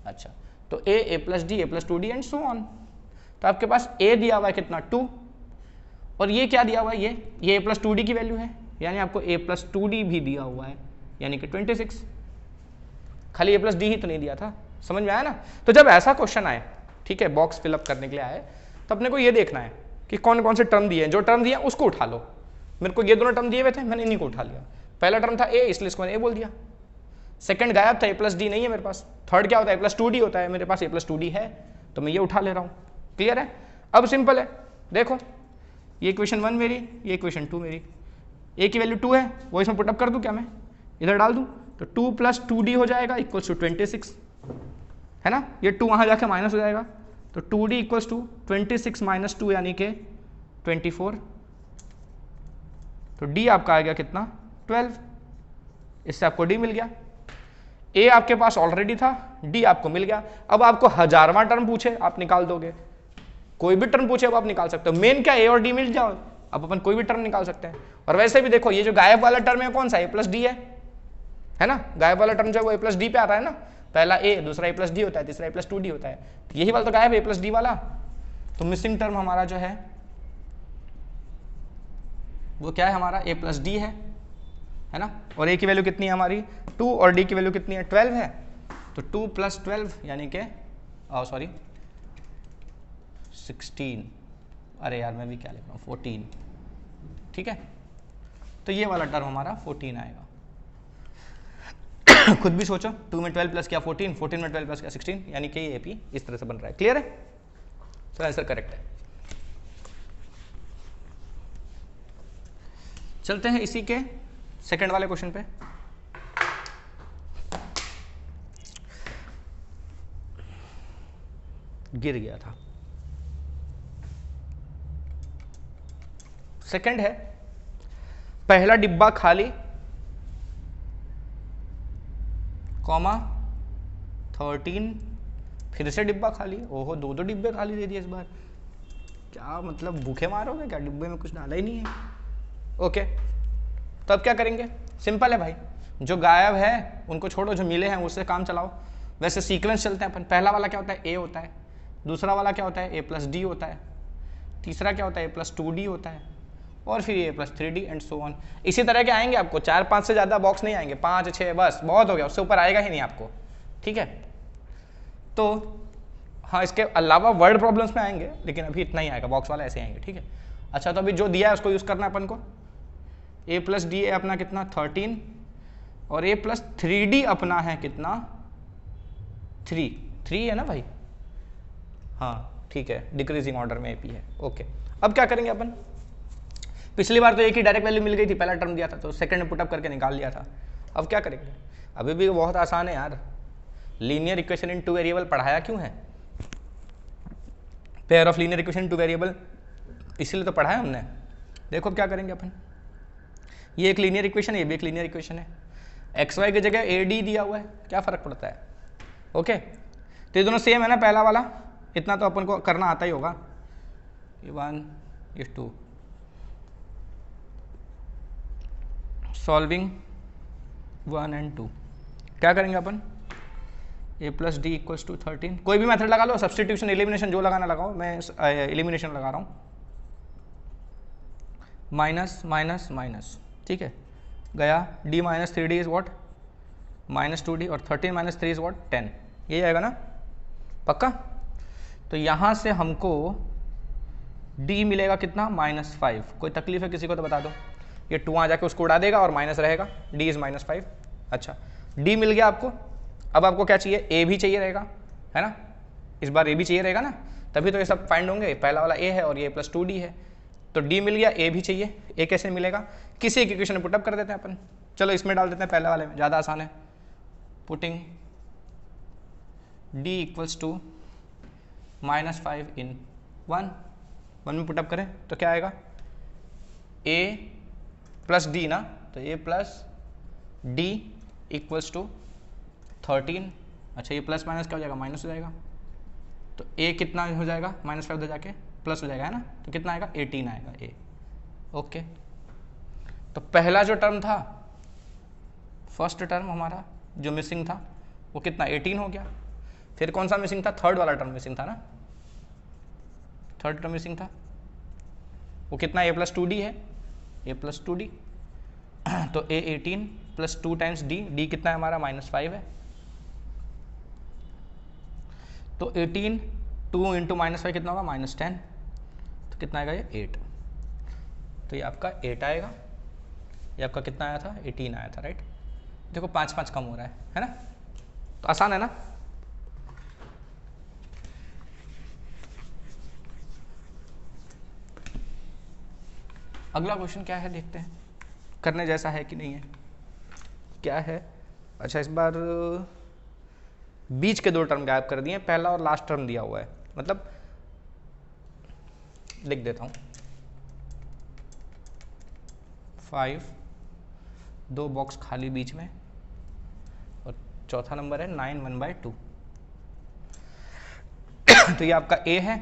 अच्छा, तो a + d a + 2d and so on. तो आपके पास a दिया हुआ है कितना 2, और ये क्या दिया हुआ है, ये a + 2d की वैल्यू है, यानी आपको a + 2d भी दिया हुआ है, यानी कि 26। खाली a + d ही तो नहीं दिया था, समझ में आया ना। तो जब ऐसा क्वेश्चन आए, ठीक है, बॉक्स फिलअप करने के लिए आए, तो अपने को ये देखना है कि कौन कौन से टर्म दिए हैं, जो टर्म दिए उसको उठा लो। मेरे को ये दोनों टर्म दिए हुए थे, मैंने इन्हीं को उठा लिया। पहला टर्म था a, इसलिए इसको मैंने a बोल दिया। सेकंड गायब था, a + d नहीं है मेरे पास। थर्ड क्या होता है, a + 2d होता है, मेरे पास a + 2d है, तो मैं ये उठा ले रहा हूँ। क्लियर है? अब सिंपल है, देखो ये इक्वेशन 1 मेरी, ये इक्वेशन 2 मेरी, a की वैल्यू 2 है, वो इसमें पुटअप कर दूँ क्या, मैं इधर डाल दूँ, तो 2 + 2d हो जाएगा = 26, है ना। ये 2 वहाँ जाके माइनस हो जाएगा, तो 2d = 26 - 2 यानी कि 24, तो d आपका आ गया कितना 12। इससे आपको d मिल गया। a आपके पास ऑलरेडी था, d आपको मिल गया। अब आपको 1000वां टर्म पूछे आप निकाल दोगे, कोई भी टर्म पूछे अब आप निकाल सकते हो। मेन क्या, a और d मिल जाओ, अब अपन कोई भी टर्म निकाल सकते हैं। और वैसे भी देखो ये जो गायब वाला टर्म है कौन सा, a + d है ना। गायब वाला टर्म जो वो a + d पे आता है ना, पहला a, दूसरा a + d होता है, तीसरा a + 2d होता है, तो यही वाला तो गायब है a + d वाला। तो मिसिंग टर्म हमारा जो है वो क्या है, हमारा a + d है ना। और a की वैल्यू कितनी है हमारी 2, और d की वैल्यू कितनी है 12 है, तो 2 + 12 यानी कि 16, अरे यार मैं भी क्या लिख रहा हूँ 14, ठीक है। तो ये वाला टर्म हमारा 14 आएगा। खुद भी सोचो, 2 में 12 प्लस क्या 14, 14 में 12 प्लस क्या 16, यानी कि ये एपी इस तरह से बन रहा है। क्लियर है? तो आंसर करेक्ट है। चलते हैं इसी के सेकंड वाले क्वेश्चन पे। गिर गया था। सेकंड है, पहला डिब्बा खाली, कॉमा 13, फिर से डिब्बा खाली। ओहो, 2 डिब्बे खाली दे दिए इस बार, क्या मतलब भूखे मारोगे क्या, डिब्बे में कुछ डाला ही नहीं है। ओके, तो अब क्या करेंगे, सिंपल है भाई, जो गायब है उनको छोड़ो, जो मिले हैं उससे काम चलाओ। वैसे सीक्वेंस चलते हैं अपन, पहला वाला क्या होता है, ए होता है, दूसरा वाला क्या होता है, ए प्लस डी होता है, तीसरा क्या होता है, ए प्लस 2d होता है, और फिर A plus 3d and so on. इसी तरह के आएंगे आपको, 4-5 से ज़्यादा बॉक्स नहीं आएंगे, 5-6 बस बहुत हो गया, उससे ऊपर आएगा ही नहीं आपको, ठीक है। तो हाँ, इसके अलावा वर्ड प्रॉब्लम्स में आएंगे, लेकिन अभी इतना ही आएगा, बॉक्स वाला ऐसे आएंगे, ठीक है। अच्छा, तो अभी जो दिया है उसको यूज़ करना है अपन को। ए प्लस डी है अपना कितना 13, और ए प्लस 3d अपना है कितना 3 है ना भाई, हाँ ठीक है, डिक्रीजिंग ऑर्डर में एपी है, ओके। अब क्या करेंगे अपन, पिछली बार तो एक ही डायरेक्ट वैल्यू मिल गई थी, पहला टर्म दिया था तो सेकंड में पुटअप करके निकाल लिया था। अब क्या करेंगे, अभी भी बहुत आसान है यार, लीनियर इक्वेशन इन 2 वेरिएबल पढ़ाया क्यों है, pair of linear equation in 2 variable, इसीलिए तो पढ़ा है हमने। देखो अब क्या करेंगे अपन, ये एक लीनियर इक्वेशन है, ये भी एक लीनियर इक्वेशन है, एक्स वाई की जगह ए डी दिया हुआ है, क्या फ़र्क पड़ता है, ओके। तो ये दोनों सेम है ना, पहला वाला, इतना तो अपन को करना आता ही होगा, ये 1 ये 2, सॉल्विंग 1 एंड 2, क्या करेंगे अपन, ए प्लस डी इक्वल्स टू 13, कोई भी मेथड लगा लो, सब्सटीट्यूशन एलिमिनेशन जो लगाना लगाओ, मैं एलिमिनेशन लगा रहा हूँ, माइनस माइनस माइनस, ठीक है, गया d minus 3d is what minus 2d, और 13 माइनस 3 इज वॉट 10, यही आएगा ना, पक्का। तो यहाँ से हमको d मिलेगा कितना -5, कोई तकलीफ है किसी को तो बता दो, ये 2 आ जाके उसको उड़ा देगा और माइनस रहेगा, d इज -5, अच्छा d मिल गया आपको। अब आपको क्या चाहिए, a भी चाहिए रहेगा, है ना, इस बार a भी चाहिए रहेगा ना, तभी तो ये सब फाइंड होंगे, पहला वाला a है और ये प्लस 2d है, तो d मिल गया, a भी चाहिए, a कैसे मिलेगा, किसी एक इक्वेशन में पुटअप कर देते हैं अपन, चलो इसमें डाल देते हैं, पहले वाले में ज़्यादा आसान है, पुटिंग d इक्वल्स टू -5 इन 1 में पुटअप करें तो क्या आएगा, a प्लस d ना, तो a plus d equals to 13, अच्छा ये प्लस माइनस क्या हो जाएगा, माइनस हो जाएगा, तो a कितना हो जाएगा, -5 उधर जाके प्लस हो जाएगा, है ना, तो कितना आएगा 18 आएगा a, ओके। तो पहला जो टर्म था, फर्स्ट टर्म हमारा जो मिसिंग था वो कितना 18 हो गया, फिर कौन सा मिसिंग था, थर्ड वाला टर्म मिसिंग था ना, थर्ड टर्म मिसिंग था, वो कितना a प्लस 2d है, a प्लस 2d, तो a 18 प्लस 2 टाइम्स d कितना है हमारा -5 है, तो 18 2 इंटू -5 कितना होगा -10, तो कितना आएगा ये 8, तो ये आपका 8 आएगा, ये आपका कितना आया था 18 आया था, राइट। देखो 5-5 कम हो रहा है ना, तो आसान है ना। अगला क्वेश्चन क्या है, देखते हैं करने जैसा है कि नहीं है, क्या है, अच्छा इस बार बीच के 2 टर्म गायब कर दिए, पहला और लास्ट टर्म दिया हुआ है, मतलब लिख देता हूँ 5, 2 बॉक्स खाली बीच में, और चौथा नंबर है 9 1/2, तो ये आपका a है,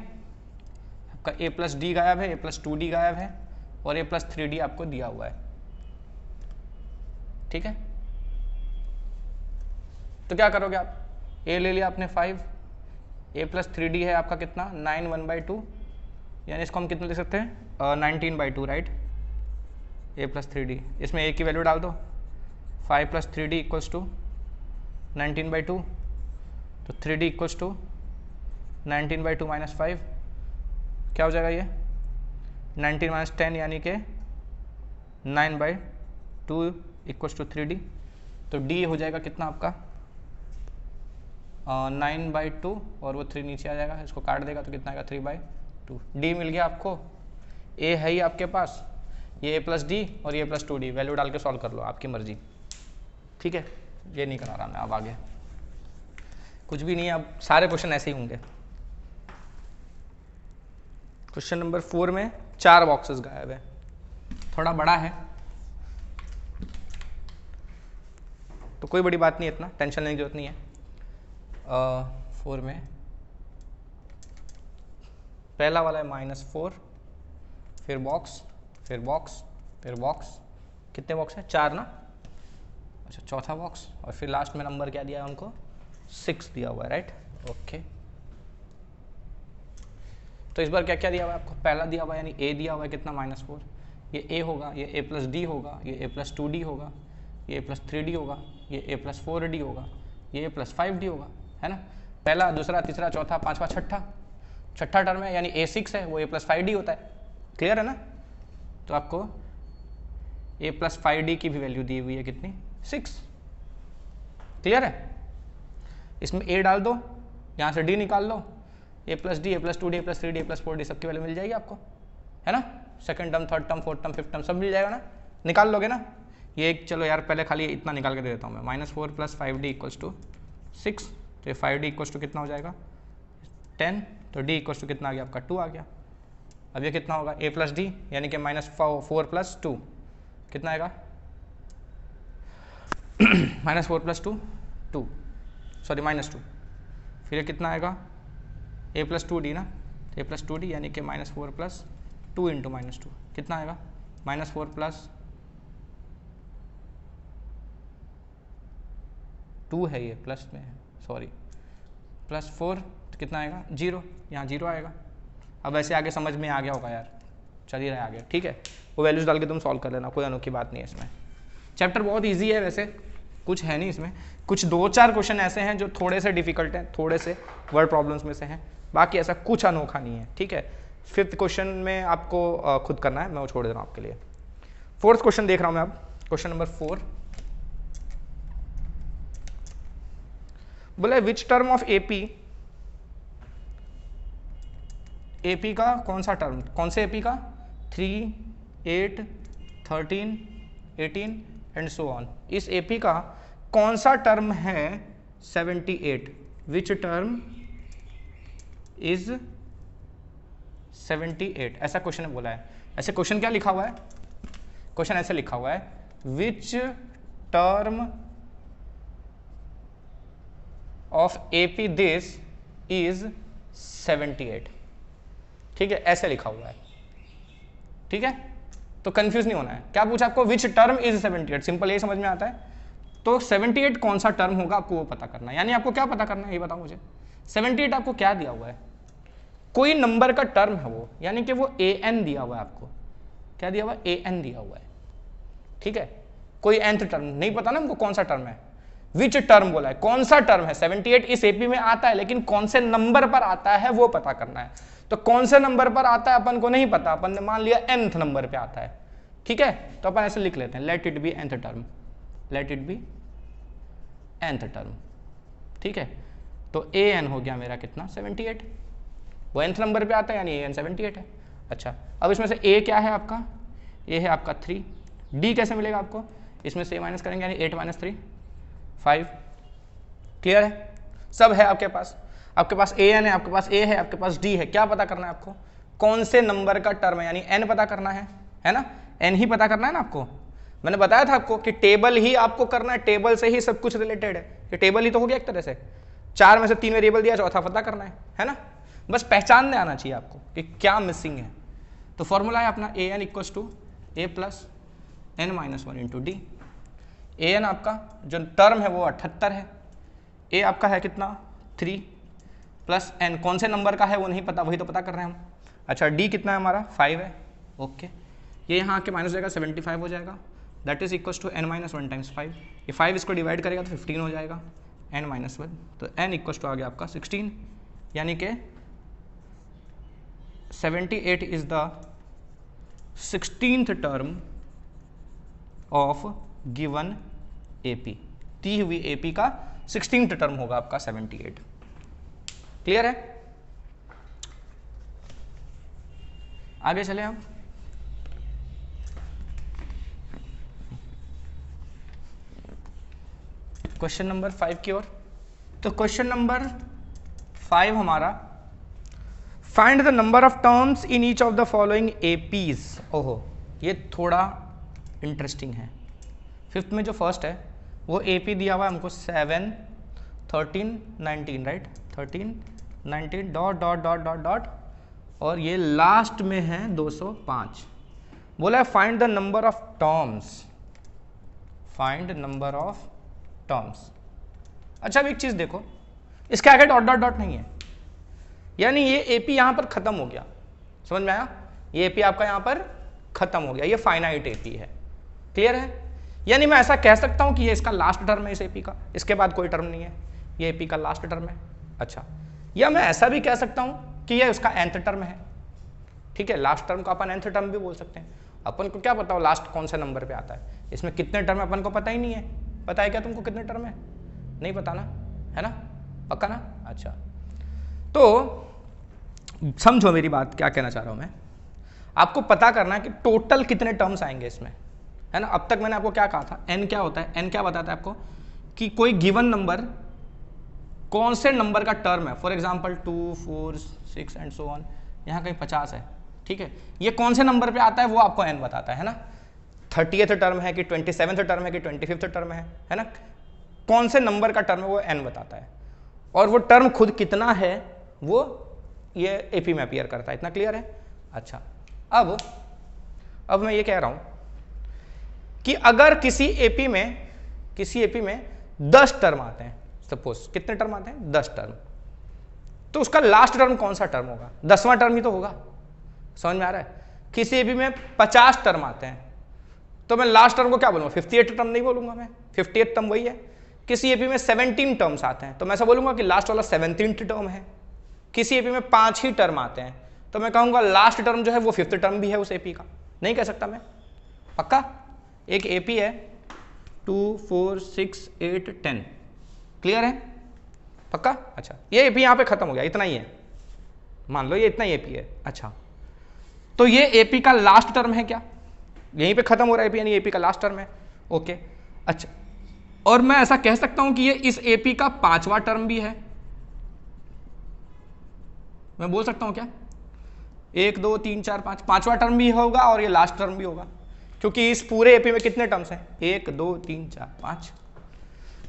आपका a प्लस डी गायब है, a प्लस 2d गायब है, और a प्लस 3d आपको दिया हुआ है, ठीक है। तो क्या करोगे आप, a ले लिया आपने 5, a प्लस 3d है आपका कितना 9 1/2, यानी इसको हम कितना लिख सकते हैं 19/2, राइट, a प्लस 3d, इसमें a की वैल्यू डाल दो, 5 प्लस 3d इक्वल्स टू 19/2, तो 3d इक्वल्स टू 19/2 -5, क्या हो जाएगा ये 19 - 10 यानी कि 9/2 इक्वल्स टू 3d, तो d हो जाएगा कितना आपका 9/2, और वो 3 नीचे आ जाएगा, इसको काट देगा तो कितना आएगा 3/2, d मिल गया आपको, a है ही आपके पास, ये a प्लस डी और ये प्लस 2d, वैल्यू डाल के सॉल्व कर लो, आपकी मर्जी, ठीक है, ये नहीं करा रहा मैं, अब आगे कुछ भी नहीं है, अब सारे क्वेश्चन ऐसे ही होंगे। क्वेश्चन नंबर 4 में 4 बॉक्सेस गायब है, थोड़ा बड़ा है तो कोई बड़ी बात नहीं, इतना टेंशन लेने की जरूरत नहीं है। 4 में पहला वाला है -4, फिर बॉक्स, फिर बॉक्स, फिर बॉक्स, कितने बॉक्स हैं 4 ना, अच्छा चौथा बॉक्स, और फिर लास्ट में नंबर क्या दिया है उनको, 6 दिया हुआ है, राइट। ओके, तो इस बार क्या क्या दिया हुआ है आपको, पहला दिया हुआ है यानी a दिया हुआ है कितना, -4, ये a होगा, ये a + d होगा, ये a + 2d होगा, ये a + 3d होगा, ये a + 4d होगा, ये a + 5d होगा, है ना। पहला, दूसरा, तीसरा, चौथा, पांचवा, छठा टर्म है यानी a6 है, वो a + 5d होता है, क्लियर है ना। तो आपको a + 5d की भी वैल्यू दी हुई है कितनी, 6, क्लियर है। इसमें a डाल दो, यहाँ से d निकाल लो, a + d, a + 2d, a + 3d, a + 4d सबकी वैल्यू मिल जाएगी आपको, है ना। Second term, third term, fourth term, fifth term सब मिल जाएगा ना, निकाल लोगे ना। ये एक, चलो यार पहले खाली इतना निकाल के दे देता हूँ मैं, -4 + 5d = 6, तो ये 5d = कितना हो जाएगा, 10, तो d = कितना आ गया आपका, 2 आ गया। अब ये कितना होगा, a + d यानी कि -4 + 2 कितना आएगा, -4 + 2 2, सॉरी -2, फिर ये कितना आएगा, a + 2d ना, a + 2d यानी कि -4 + 2 × -2 कितना आएगा, -4 + 2 है, ये प्लस में है, सॉरी, +4 तो कितना आएगा, 0, यहाँ 0 आएगा। अब वैसे आगे समझ में आ गया होगा यार, चल ही रहा है आगे, ठीक है। वो वैल्यूज डाल के तुम सॉल्व कर लेना, कोई अनोखी बात नहीं है इसमें। चैप्टर बहुत ईजी है वैसे, कुछ है नहीं इसमें, कुछ 2-4 क्वेश्चन ऐसे हैं जो थोड़े से डिफिकल्ट हैं, थोड़े से वर्ड प्रॉब्लम्स में से हैं, बाकी ऐसा कुछ अनोखा नहीं है, ठीक है। 5th क्वेश्चन में आपको खुद करना है, मैं वो छोड़ दे रहा हूँ आपके लिए। 4th क्वेश्चन देख रहा हूँ मैं अब, क्वेश्चन नंबर 4 बोले विच टर्म ऑफ एपी का कौन सा टर्म, कौन से एपी का, 3, 8, 13, 18 एंड सो ऑन, इस एपी का कौन सा टर्म है 78, विच टर्म इज 78, ऐसा क्वेश्चन ने बोला है। ऐसे क्वेश्चन क्या लिखा हुआ है, क्वेश्चन ऐसे लिखा हुआ है, which term of AP this is 78, ठीक है, ऐसे लिखा हुआ है, ठीक है। तो कंफ्यूज नहीं होना है, क्या पूछा आपको, विच टर्म इज 78, सिंपल यही समझ में आता है। तो 78 कौन सा टर्म होगा आपको वो पता करना है, यानी आपको क्या पता करना है ये बताओ मुझे। 78 आपको क्या दिया हुआ है, कोई नंबर का टर्म है वो, यानी कि वो an दिया हुआ है आपको, क्या दिया हुआ है, an दिया हुआ है, ठीक है। कोई nth टर्म नहीं पता ना हमको कौन सा टर्म है, विच टर्म बोला है, कौन सा टर्म है, 78 इस एपी में आता है लेकिन कौन से नंबर पर आता है वो पता करना है। तो कौन से नंबर पर आता है अपन को नहीं पता, अपन ने मान लिया nth नंबर पे आता है, ठीक है। तो अपन ऐसे लिख लेते हैं, let it be nth term, let it be nth term, ठीक है। तो an हो गया मेरा कितना, 78, वो nth नंबर पे आता है यानी an 78 है। अच्छा, अब इसमें से a क्या है आपका, a है आपका 3, d कैसे मिलेगा आपको, इसमें से माइनस करेंगे यानी 8 - 3 5, क्लियर है, सब है आपके पास an है, आपके पास a है, आपके पास d है। क्या पता करना है आपको, कौन से नंबर का टर्म है, यानी n पता करना है ना, n ही पता करना है ना आपको। मैंने बताया था आपको कि टेबल ही आपको करना है, टेबल से ही सब कुछ रिलेटेड है, ये टेबल ही तो हो गया एक तरह से, 4 में से 3 वेरिएबल दिया, चौथा पता करना है ना। बस पहचानने आना चाहिए आपको कि क्या मिसिंग है। तो फॉर्मूला है अपना an = a + n - 1 × d। an आपका जो टर्म है वो 78 है, a आपका है कितना 3 प्लस n, कौन से नंबर का है वो नहीं पता, वही तो पता कर रहे हैं हम। अच्छा, d कितना है हमारा 5 है, ओके, ये यहाँ आके माइनस हो जाएगा, 75 हो जाएगा, that is equal to n - 1 × 5, ये 5 इसको डिवाइड करेगा तो 15 हो जाएगा, n - 1, तो n = आ गया आपका 16, यानी कि 78 is the 16th term of given AP, दी हुई एपी का 16th टर्म होगा आपका 78, क्लियर है। आगे चले हम, क्वेश्चन नंबर 5 की ओर। तो क्वेश्चन नंबर 5 हमारा, find the number of terms in each of the following APs. ओहो, ये थोड़ा इंटरेस्टिंग है। 5th में जो फर्स्ट है वो एपी दिया हुआ है हमको 7, 13, 19, right, 13, 19 dot dot dot dot dot, और ये लास्ट में है 205। बोला है find the number of terms, find number of terms. अच्छा अब एक चीज देखो, इसके आगे डॉट डॉट डॉट नहीं है, यानी ये एपी यहां पर खत्म हो गया, समझ में आया? ये एपी आपका यहां पर खत्म हो गया, ये फाइनाइट एपी है। क्लियर है? यानी मैं ऐसा कह सकता हूं कि ये इसका लास्ट टर्म है इस एपी का, इसके बाद कोई टर्म नहीं है, ये एपी का लास्ट टर्म है। अच्छा, या मैं ऐसा भी कह सकता हूं कि ये उसका nth टर्म है। ठीक है, लास्ट टर्म को अपन nth टर्म भी बोल सकते हैं। अपन को क्या पता हो लास्ट कौन से नंबर पे आता है, इसमें कितने टर्म है अपन को पता ही नहीं है। पता है क्या तुमको कितने टर्म है? नहीं पता ना, है ना? पक्का ना? अच्छा, तो समझो मेरी बात, क्या कहना चाह रहा हूं मैं। आपको पता करना है कि टोटल कितने टर्म्स आएंगे इसमें, है ना? अब तक मैंने आपको क्या कहा था, n क्या होता है? n क्या बताता है आपको कि कोई गिवन नंबर कौन से नंबर का टर्म है। For example 2, 4, 6 and so on, यहाँ कहीं 50 है। ठीक है, ये कौन से नंबर पे आता है वो आपको n बताता है ना? 30th टर्म है कि 27th टर्म है कि 25th टर्म है ना? कौन से नंबर का टर्म है वो n बताता है, और वो टर्म खुद कितना है वो ये एपी में अपीयर करता है। इतना क्लियर है? अच्छा, अब मैं ये कह रहा हूं कि अगर किसी एपी में 10 टर्म आते हैं, सपोज कितने टर्म आते हैं? 10 टर्म, तो उसका लास्ट टर्म कौन सा टर्म होगा? 10वां टर्म ही तो होगा। समझ में आ रहा है? किसी एपी में 50 टर्म आते हैं, तो मैं लास्ट टर्म को क्या बोलूंगा? 58 टर्म नहीं बोलूंगा मैं, 58 टर्म वही है। किसी एपी में 17 टर्म्स आते हैं, तो मैं ऐसा बोलूंगा कि लास्ट वाला 17th टर्म है। किसी एपी में 5 ही टर्म आते हैं, तो मैं कहूंगा लास्ट टर्म जो है वो 5th टर्म भी है उस एपी का। नहीं कह सकता मैं? पक्का? एक एपी है 2, 4, 6, 8, 10, क्लियर है? पक्का? अच्छा, ये एपी यहां पे खत्म हो गया, इतना ही है, मान लो ये इतना ही एपी है। अच्छा, तो ये एपी का लास्ट टर्म है क्या? यहीं पे खत्म हो रहा है एपी, यानी एपी का लास्ट टर्म है। ओके, अच्छा, और मैं ऐसा कह सकता हूं कि ये इस एपी का 5वां टर्म भी है। मैं बोल सकता हूं क्या? 1, 2, 3, 4, 5, 5वां टर्म भी होगा और ये लास्ट टर्म भी होगा, क्योंकि इस पूरे एपी में कितने टर्म्स हैं? 1, 2, 3, 4, 5,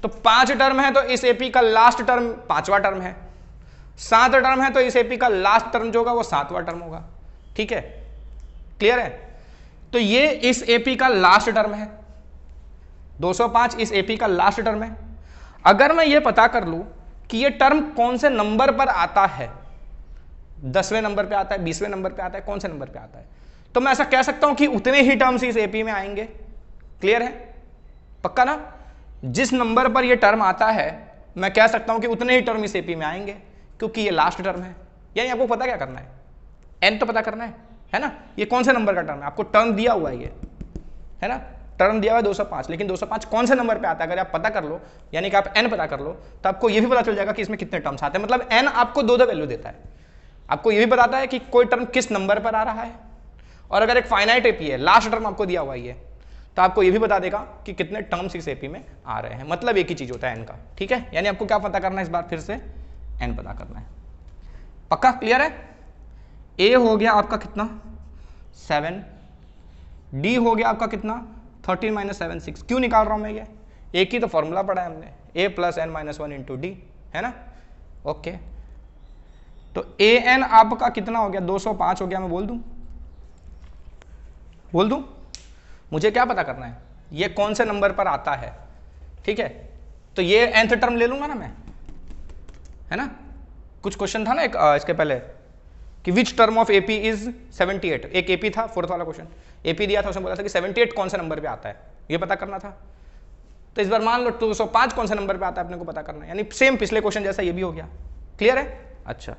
तो 5 टर्म है, तो इस एपी का लास्ट टर्म 5वां टर्म है। 7 टर्म है, तो इस एपी का लास्ट टर्म जो होगा वो 7वां टर्म होगा। ठीक है, क्लियर है? तो ये इस एपी का लास्ट टर्म है, 205 इस एपी का लास्ट टर्म है। अगर मैं ये पता कर लूं कि ये टर्म कौन से नंबर पर आता है, 10वें नंबर पे आता है, 20वें नंबर पे आता है, कौन से नंबर पे आता है, तो मैं ऐसा कह सकता हूं कि उतने ही टर्म्स इस एपी में आएंगे। क्लियर है? पक्का ना? जिस नंबर पर ये टर्म आता है मैं कह सकता हूं कि उतने ही टर्म इस एपी में आएंगे, क्योंकि ये लास्ट टर्म है। यानी आपको पता क्या करना है? n तो पता करना है ना? ये कौन से नंबर का टर्म है? आपको टर्म दिया हुआ है ये, है ना? टर्म दिया हुआ है 205, लेकिन 205 कौन से नंबर पे आता है अगर आप पता कर लो, यानी कि आप n पता कर लो, तो आपको ये भी पता चल जाएगा कि इसमें कितने टर्म्स आते हैं। मतलब n आपको दो वैल्यू देता है, आपको ये भी बताता है कि कोई टर्म किस नंबर पर आ रहा है, और अगर एक फाइनाइट एपी है, लास्ट टर्म आपको दिया हुआ है, तो आपको ये भी बता देगा कि कितने टर्म्स इस एपी में आ रहे हैं। मतलब एक ही चीज होता है n का। ठीक है, यानी आपको क्या पता करना है इस बार फिर से? n पता करना है। पक्का? क्लियर है? a हो गया आपका कितना? 7, d हो गया आपका कितना? 13 - 7, 6। क्यों निकाल रहा हूं मैं ये? एक ही तो फॉर्मूला पढ़ा है हमने, a + n - 1 × d, है ना? ओके, तो an आपका कितना हो गया? 205 हो गया। मैं बोल दूं? मुझे क्या पता करना है? ये कौन से नंबर पर आता है। ठीक है, तो ये nth टर्म ले लूंगा ना मैं, है ना? कुछ क्वेश्चन था ना एक इसके पहले कि which term of AP is 78। एक एपी था, 4th वाला क्वेश्चन, एपी दिया था, उसमें बोला था कि 78 कौन से नंबर पे आता है, ये पता करना था। तो इस बार मान लो 205 कौन से नंबर पे आता है अपने को पता करना है, यानी सेम पिछले क्वेश्चन जैसा ये भी हो गया। क्लियर है? अच्छा,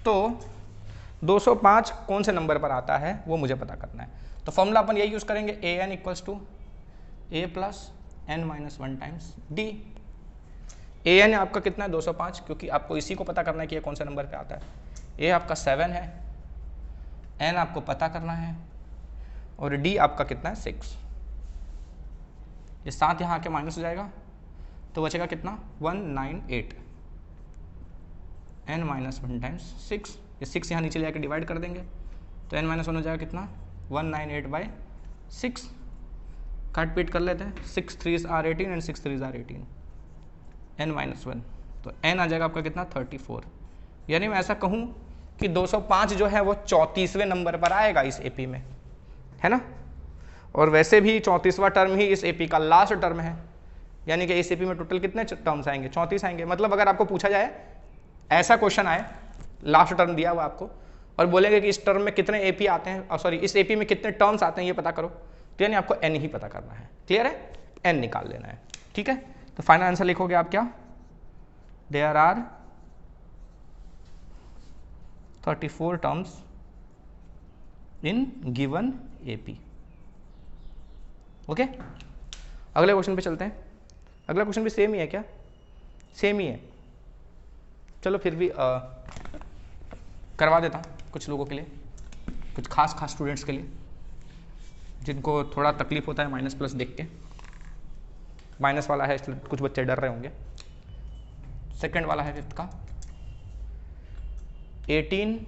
तो 205 कौन से नंबर पर आता है वो मुझे पता करना है। तो फॉर्मूला अपन यही यूज करेंगे, an = a + n - 1 × d। an आपका कितना है? 205, क्योंकि आपको इसी को पता करना है कि ये कौन से नंबर पे आता है। a आपका 7 है, n आपको पता करना है, और d आपका कितना है? 6। ये 7 यहाँ आके माइनस हो जाएगा, तो बचेगा कितना? 198, n - 1 × 6। ये 6 यहाँ नीचे ले जाकर डिवाइड कर देंगे, तो n - 1 हो जाएगा कितना? 198/6। काट पीट कर लेते हैं, 6 3s are 18 and 6 3s are 18, n - 1, तो n आ जाएगा आपका कितना? 34। यानी मैं ऐसा कहूँ कि 205 जो है वो 34वें नंबर पर आएगा इस एपी में, है ना? और वैसे भी 34वां टर्म ही इस एपी का लास्ट टर्म है, यानी कि इस एपी में टोटल कितने टर्म्स आएंगे, 34 आएंगे। मतलब अगर आपको पूछा जाए, ऐसा क्वेश्चन आए, लास्ट टर्म दिया हुआ आपको और बोलेंगे कि इस टर्म में कितने एपी आते हैं, सॉरी इस एपी में कितने टर्म्स आते हैं ये पता करो, तो यानी आपको एन ही पता करना है। क्लियर है, एन निकाल लेना है। ठीक है, तो फाइनल आंसर लिखोगे आप क्या, there are 34 terms in given AP. Okay, अगले क्वेश्चन पे चलते हैं। अगला क्वेश्चन भी सेम ही है क्या, सेम ही है, चलो फिर भी करवा देता हूँ कुछ लोगों के लिए, कुछ खास स्टूडेंट्स के लिए जिनको थोड़ा तकलीफ होता है माइनस प्लस देख के। माइनस वाला है इसलिए कुछ बच्चे डर रहे होंगे। सेकंड वाला है फिफ्थ का, 18,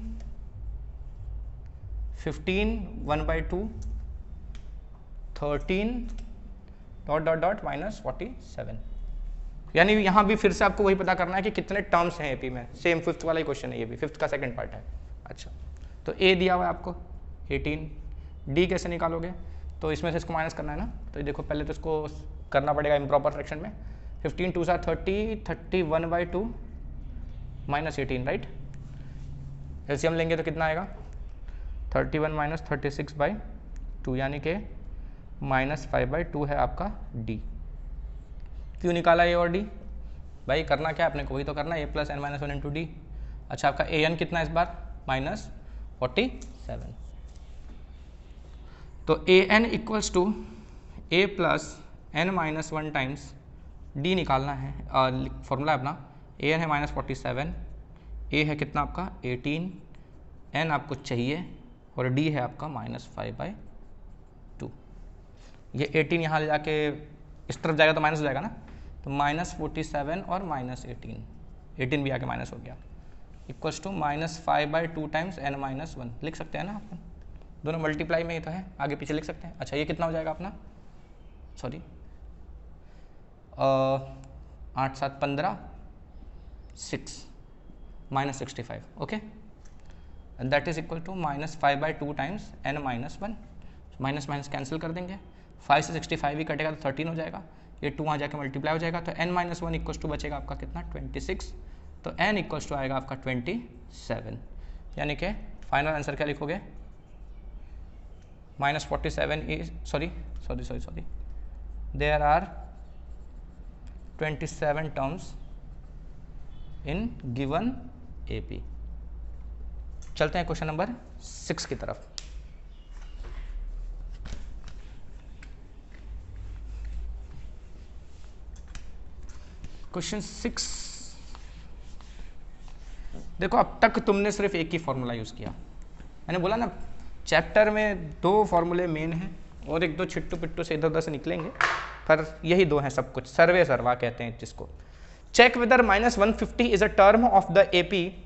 15, 1/2, 13 ... -47। यानी यहाँ भी फिर से आपको वही पता करना है कि कितने टर्म्स हैं एपी में। सेम फिफ्थ वाला ही क्वेश्चन है, ये भी फिफ्थ का सेकंड पार्ट है। अच्छा, तो ए दिया हुआ है आपको 18, डी कैसे निकालोगे, तो इसमें से इसको माइनस करना है ना, तो ये देखो पहले तो इसको करना पड़ेगा इम्प्रॉपर फ्रैक्शन में। 15 2 30, 31/2 -18, राइट। एलसीएम लेंगे तो कितना आएगा, 31 - 36/2, यानी कि -5/2 है आपका डी। क्यों निकाला ए और डी, भाई करना क्या है अपने को, वही तो करना है, a + n - 1 × d। अच्छा, आपका ए एन कितना है इस बार, -47। तो A N equals to a + n - 1 times D निकालना है। फॉर्मूला है अपना, ए एन है -47, ए है कितना आपका 18, एन आपको चाहिए और डी है आपका -5/2। ये 18 यहाँ ले जाके इस तरफ जाएगा तो माइनस हो जाएगा ना, तो -47 और -18, 18 भी आके माइनस हो गया, इक्वल्स टू -5/2 टाइम्स n - 1 लिख सकते हैं ना अपन, दोनों मल्टीप्लाई में ही तो है, आगे पीछे लिख सकते हैं। अच्छा, ये कितना हो जाएगा अपना, sorry 8 7 15 6 -65, okay, that is equal to -5/2 times n - 1। Minus minus cancel कर देंगे, 5 से 65 ही कटेगा तो 13 हो जाएगा, ये 2 वहाँ जाके मल्टीप्लाई हो जाएगा, तो n - 1 इक्वल्स टू बचेगा आपका कितना 26, तो n इक्वल्स टू आएगा आपका 27। यानी कि फाइनल आंसर क्या लिखोगे, -47 is sorry there are 27 terms in given AP. चलते हैं क्वेश्चन नंबर 6 की तरफ। क्वेश्चन 6, देखो अब तक तुमने सिर्फ एक ही फॉर्मूला यूज़ किया, मैंने बोला ना चैप्टर में 2 फॉर्मूले मेन हैं और 1-2 छिट्टू पिट्टू से इधर उधर से निकलेंगे, पर यही 2 हैं सब कुछ, सर्वे सर्वा कहते हैं जिसको। Check whether -150 is a term of the AP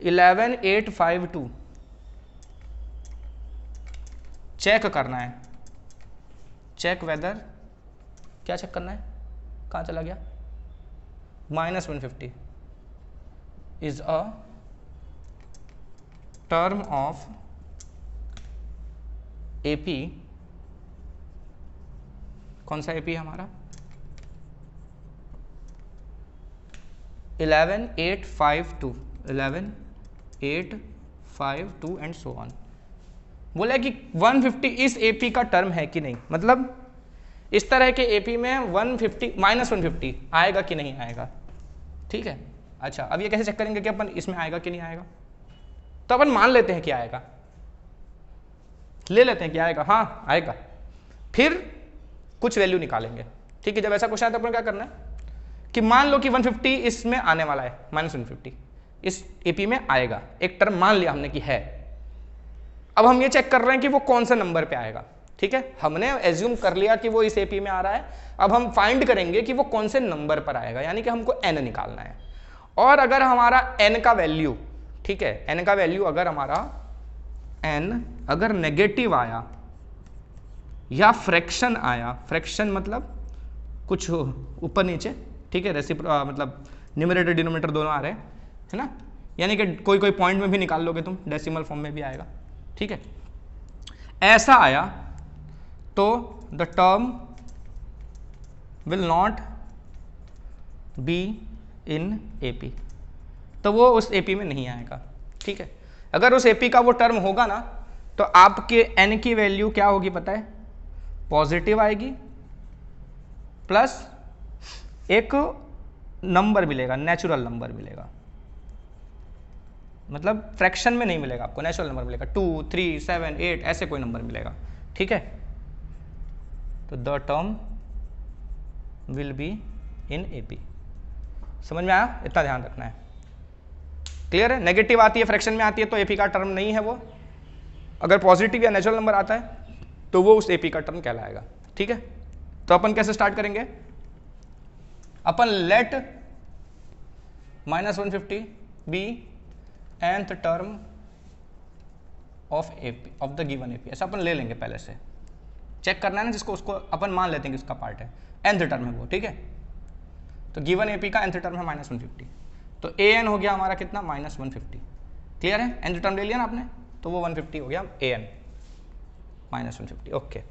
11852। Check करना है, चेक वेदर, क्या चेक करना है, कहाँ चला गया, -150 is a term of AP, कौन सा AP है हमारा, 11852 एंड सो ऑन। बोला कि 150 इस AP का टर्म है कि नहीं, मतलब इस तरह के AP में 150 -150 आएगा कि नहीं आएगा, ठीक है। अच्छा, अब ये कैसे चेक करेंगे कि अपन इसमें आएगा कि नहीं आएगा, तो अपन मान लेते हैं कि आएगा, ले लेते हैं कि आएगा, हाँ आएगा, फिर कुछ वैल्यू निकालेंगे, ठीक है। जब ऐसा क्वेश्चन आता है तो अपन क्या करना है कि मान लो कि 150 इसमें आने वाला है, -150 इस एपी में आएगा, एक टर्म मान लिया हमने कि है। अब हम ये चेक कर रहे हैं कि वो कौन सा नंबर पे आएगा, ठीक है। हमने एज्यूम कर लिया कि वो इस एपी में आ रहा है, अब हम फाइंड करेंगे कि वो कौन से नंबर पर आएगा, यानी कि हमको n निकालना है। और अगर हमारा n का वैल्यू, ठीक है, n का वैल्यू अगर हमारा n अगर नेगेटिव आया या फ्रैक्शन आया, फ्रैक्शन मतलब कुछ ऊपर नीचे, ठीक है, मतलब न्यूमरेटर डिनोमिनेटर दोनों आ रहे हैं, है ना, यानी कि कोई कोई पॉइंट में भी निकाल लोगे तुम, डेसिमल फॉर्म में भी आएगा, ठीक है। ऐसा आया तो the term will not be in AP, तो वो उस एपी में नहीं आएगा। ठीक है, अगर उस एपी का वो टर्म होगा ना तो आपके एन की वैल्यू क्या होगी पता है, पॉजिटिव आएगी प्लस एक नंबर मिलेगा, नेचुरल नंबर मिलेगा, मतलब फ्रैक्शन में नहीं मिलेगा आपको, नेचुरल नंबर मिलेगा, 2, 3, 7, 8 ऐसे कोई नंबर मिलेगा। ठीक है, तो the term will be in AP. समझ में आया, इतना ध्यान रखना है। क्लियर है, नेगेटिव आती है फ्रैक्शन में आती है तो एपी का टर्म नहीं है वो, अगर पॉजिटिव या नेचुरल नंबर आता है तो वो उस एपी का टर्म कहलाएगा। ठीक है, तो अपन कैसे स्टार्ट करेंगे, अपन let -150 be nth term of AP of the given AP, ऐसा अपन ले लेंगे, पहले से चेक करना है ना जिसको, उसको अपन मान लेते हैं कि उसका पार्ट है, nth टर्म है वो। ठीक है, तो गिवन एपी का nth टर्म है -150, तो an हो गया हमारा कितना, -150। क्लियर है, nth टर्म ले लिया ना आपने, तो वो 150 हो गया an -150। ओके,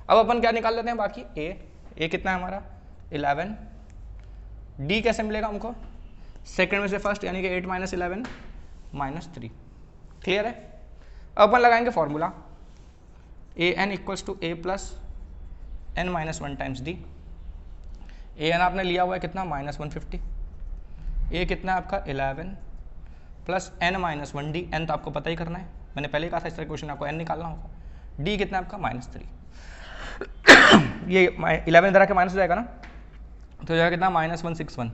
अब अपन क्या निकाल लेते हैं बाकी, a कितना है हमारा 11, d कैसे मिलेगा हमको, सेकंड में से फर्स्ट, यानी कि 8 - 11 -3। क्लियर है, अब अपन लगाएंगे formula, an = a + n - 1 times d। an आपने लिया हुआ है कितना, -150, a कितना है आपका 11 प्लस n - 1 d, n तो आपको पता ही करना है, मैंने पहले ही कहा था इस तरह क्वेश्चन आपको n निकालना होगा, d कितना है आपका -3 ये 11 इधर आके माइनस हो जाएगा ना, तो जाएगा कितना, -161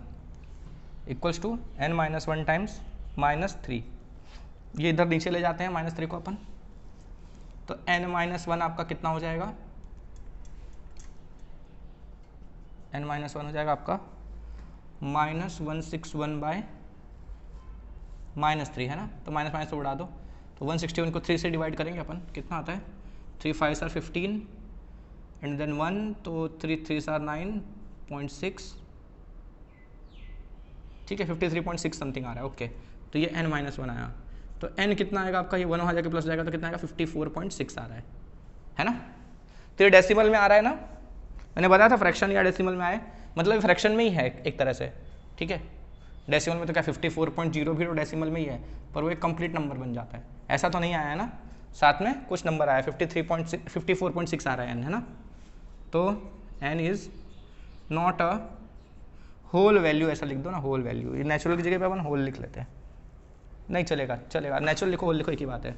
= n - 1 टाइम्स -3, ये इधर नीचे ले जाते हैं -3 को अपन, तो n - 1 आपका कितना हो जाएगा, n - 1 हो जाएगा आपका -161/-3 है ना, तो माइनस तो उड़ा दो, तो 161 को 3 से डिवाइड करेंगे अपन, कितना आता है, 3 × 5 = 15 एंड देन 1, तो 3 × 3 = 9.6। ठीक है, 53.6 समथिंग आ रहा है। ओके, तो ये n - 1 आया, तो n कितना आएगा आपका, ये 1 वहाँ जाके प्लस जाएगा तो कितना आएगा, 54.6 आ रहा है ना, तो ये डेसिमल में आ रहा है ना, मैंने बताया था फ्रैक्शन या डेसिमल में आए, मतलब फ्रैक्शन में ही है एक तरह से। ठीक है, डेसिमल में तो क्या 54.0 भी तो डेसिमल में ही है, पर वो एक कंप्लीट नंबर बन जाता है, ऐसा तो नहीं आया है ना, साथ में कुछ नंबर आया, 54.6 आ रहा है n, है ना, तो n is not a whole value, ऐसा लिख दो ना, होल वैल्यू, ये नेचुरल की जगह पे अपन होल लिख लेते हैं, नहीं चलेगा, नेचुरल लिखो होल लिखो, एक ही बात है,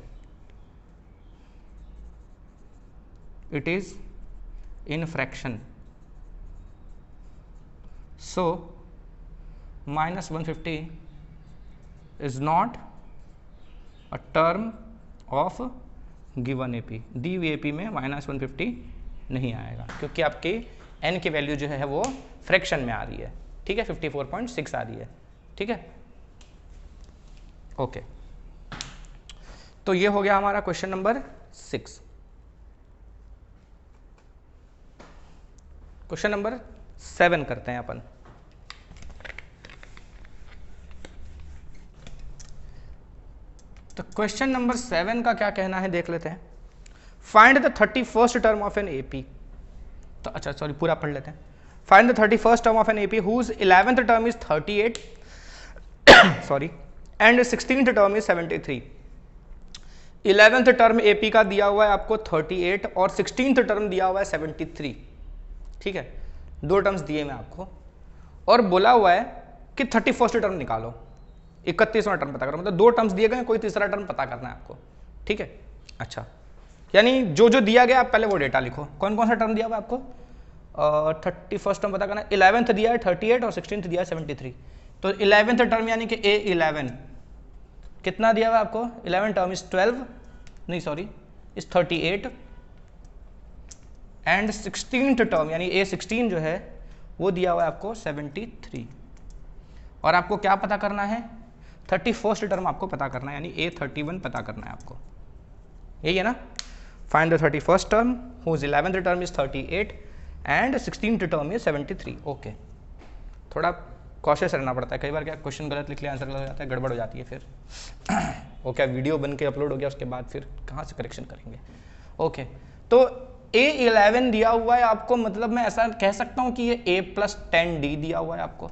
it is in fraction, so -150 is not a term of given AP, दी हुई AP में -150 नहीं आएगा, क्योंकि आपकी n की वैल्यू जो है वो फ्रैक्शन में आ रही है। ठीक है, 54.6 आ रही है। ठीक है, ओके, तो ये हो गया हमारा क्वेश्चन नंबर 6। क्वेश्चन नंबर 7 करते हैं अपन। तो क्वेश्चन नंबर 7 का क्या कहना है देख लेते हैं। Find the 31st term of an AP, तो अच्छा सॉरी पूरा पढ़ लेते हैं। Find the 31st term of an AP whose 11th term is 38 sorry and 16th term is 73। 11th term AP का दिया हुआ है आपको 38 और 16th टर्म दिया हुआ है 73। ठीक है, दो टर्म्स दिए मैं आपको और बोला हुआ है कि 31st टर्म निकालो, 31वां टर्म पता करो, मतलब दो टर्म्स दिए गए, कोई तीसरा टर्म पता करना है आपको। ठीक है, अच्छा, यानी जो जो दिया गया आप पहले वो डेटा लिखो, कौन कौन सा टर्म दिया हुआ आपको, 31st टर्म पता करना है, 11th दिया है 38 और 16th दिया है 73। तो 11th टर्म यानी कि A11 कितना दिया हुआ आपको, 11 टर्म इज 12 नहीं sorry is 38 and 16th term यानी A16 जो है वो दिया हुआ है आपको 73। और आपको क्या पता करना है, 31st टर्म आपको पता करना है, यानी A31 पता करना है आपको, यही है ना। Find the 31st term whose 11th term is 38 and 16th term is 73। Okay, थोड़ा कॉशियस रहना पड़ता है, कई बार क्या क्वेश्चन गलत लिख लिया आंसर गलत हो जाता है, गड़बड़ हो जाती है फिर वो क्या वीडियो बन के अपलोड हो गया उसके बाद फिर कहाँ से करेक्शन करेंगे। ओके, तो A11 दिया हुआ है आपको, मतलब मैं ऐसा कह सकता हूं कि ये A+10D दिया हुआ है आपको।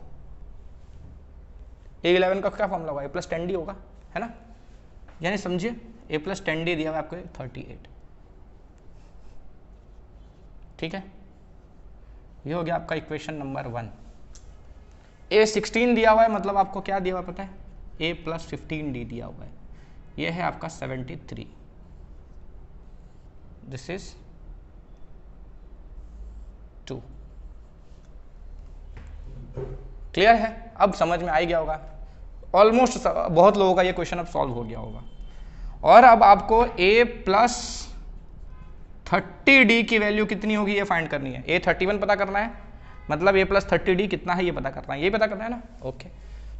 A11 का क्या फॉर्मूला होगा? A+10D होगा, है ना? यानी समझिए A+10D दिया हुआ है आपको 38। ठीक है, ये हो गया आपका इक्वेशन नंबर 1। A16 दिया हुआ है, मतलब आपको क्या दिया हुआ है पता है? A+15D दिया हुआ है, ये है आपका 73। This is 2। क्लियर है? अब समझ में आ ही गया होगा ऑलमोस्ट, बहुत लोगों का ये क्वेश्चन अब सॉल्व हो गया होगा। और अब आपको A+30D की वैल्यू कितनी होगी ये फाइंड करनी है। A31 पता करना है, मतलब A+30D कितना है ये पता करना है, ये पता करना है ना। ओके,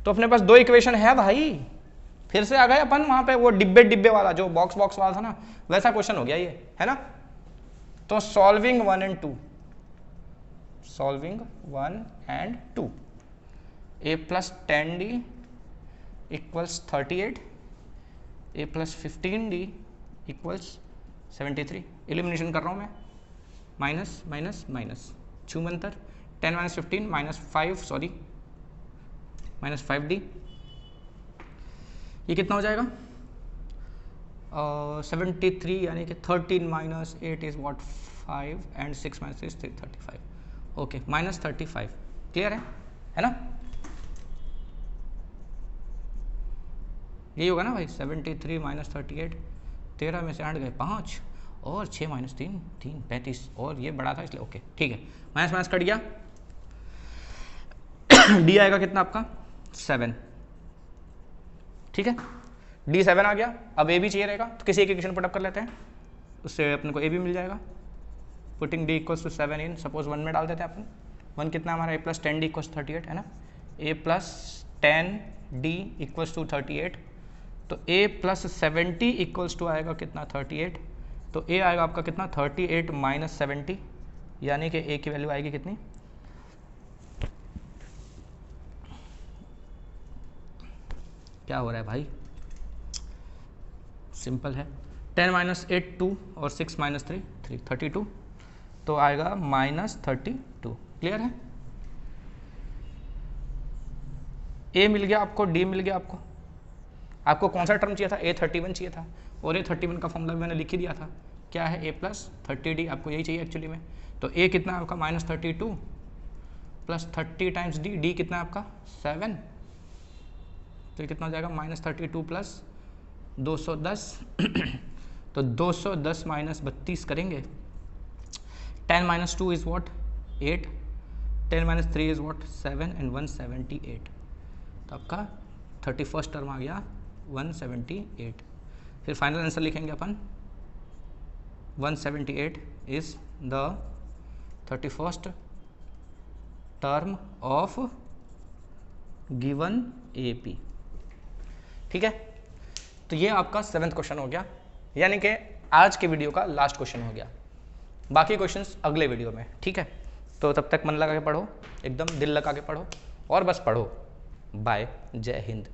तो अपने पास दो इक्वेशन है भाई, फिर से आ गए अपन वहां पे, वो डिब्बे वाला जो बॉक्स वाला था ना, वैसा क्वेश्चन हो गया ये, है ना। तो solving 1 and 2, solving 1 and 2, A+10D equals 38, A+15D equals 73। Elimination कर रहा हूं मैं, माइनस माइनस माइनस, छूमंतर 10 - 15 -5, सॉरी -5D, ये कितना हो जाएगा? 73, यानी कि 13 - 8 is what 5 and 6 - 6 35। Okay, -35। Clear है ना? यही होगा ना भाई, 73 - 38, 13 में से 8 गए 5, और 6 - 3 3 35, और ये बड़ा था इसलिए ओके ठीक है, माइनस माइनस कट गया। डी आएगा कितना आपका? 7। ठीक है, D7 आ गया। अब ए भी चाहिए रहेगा, तो किसी एक इक्वेशन पुटअप कर लेते हैं, उससे अपने को ए भी मिल जाएगा। पुटिंग D = 7 इन, सपोज 1 में डाल देते हैं अपन। 1 कितना हमारा? A+10D = 38, है ना। A+10D = 38, तो A+70 = आएगा कितना? 38। तो A आएगा आपका कितना? 38 - 70, यानी कि A की वैल्यू आएगी कितनी? क्या हो रहा है भाई? सिंपल है, 10 - 8 2, और 6 - 3 3, 32, तो आएगा -32। क्लियर है? A मिल गया आपको, D मिल गया आपको। आपको कौन सा टर्म चाहिए था? A31 चाहिए था, और A31 का फॉर्मूला मैंने लिख ही दिया था, क्या है? A+30D, आपको यही चाहिए एक्चुअली में। तो A कितना है आपका? -32 + 30 × D, D कितना है आपका? 7, तो ये कितना हो जाएगा? -32 + 210 तो 210 - 32 करेंगे। 10 - 2 is what? 8, 10 - 3 is what? 7, and 178, तो आपका 31st टर्म आ गया 178। फिर फाइनल आंसर लिखेंगे अपन, 178 is the 31st term of given AP। ठीक है, तो ये आपका 7th क्वेश्चन हो गया, यानी कि आज के वीडियो का लास्ट क्वेश्चन हो गया। बाकी क्वेश्चंस अगले वीडियो में, ठीक है। तो तब तक मन लगा के पढ़ो, एकदम दिल लगा के पढ़ो, और बस पढ़ो। बाय, जय हिंद।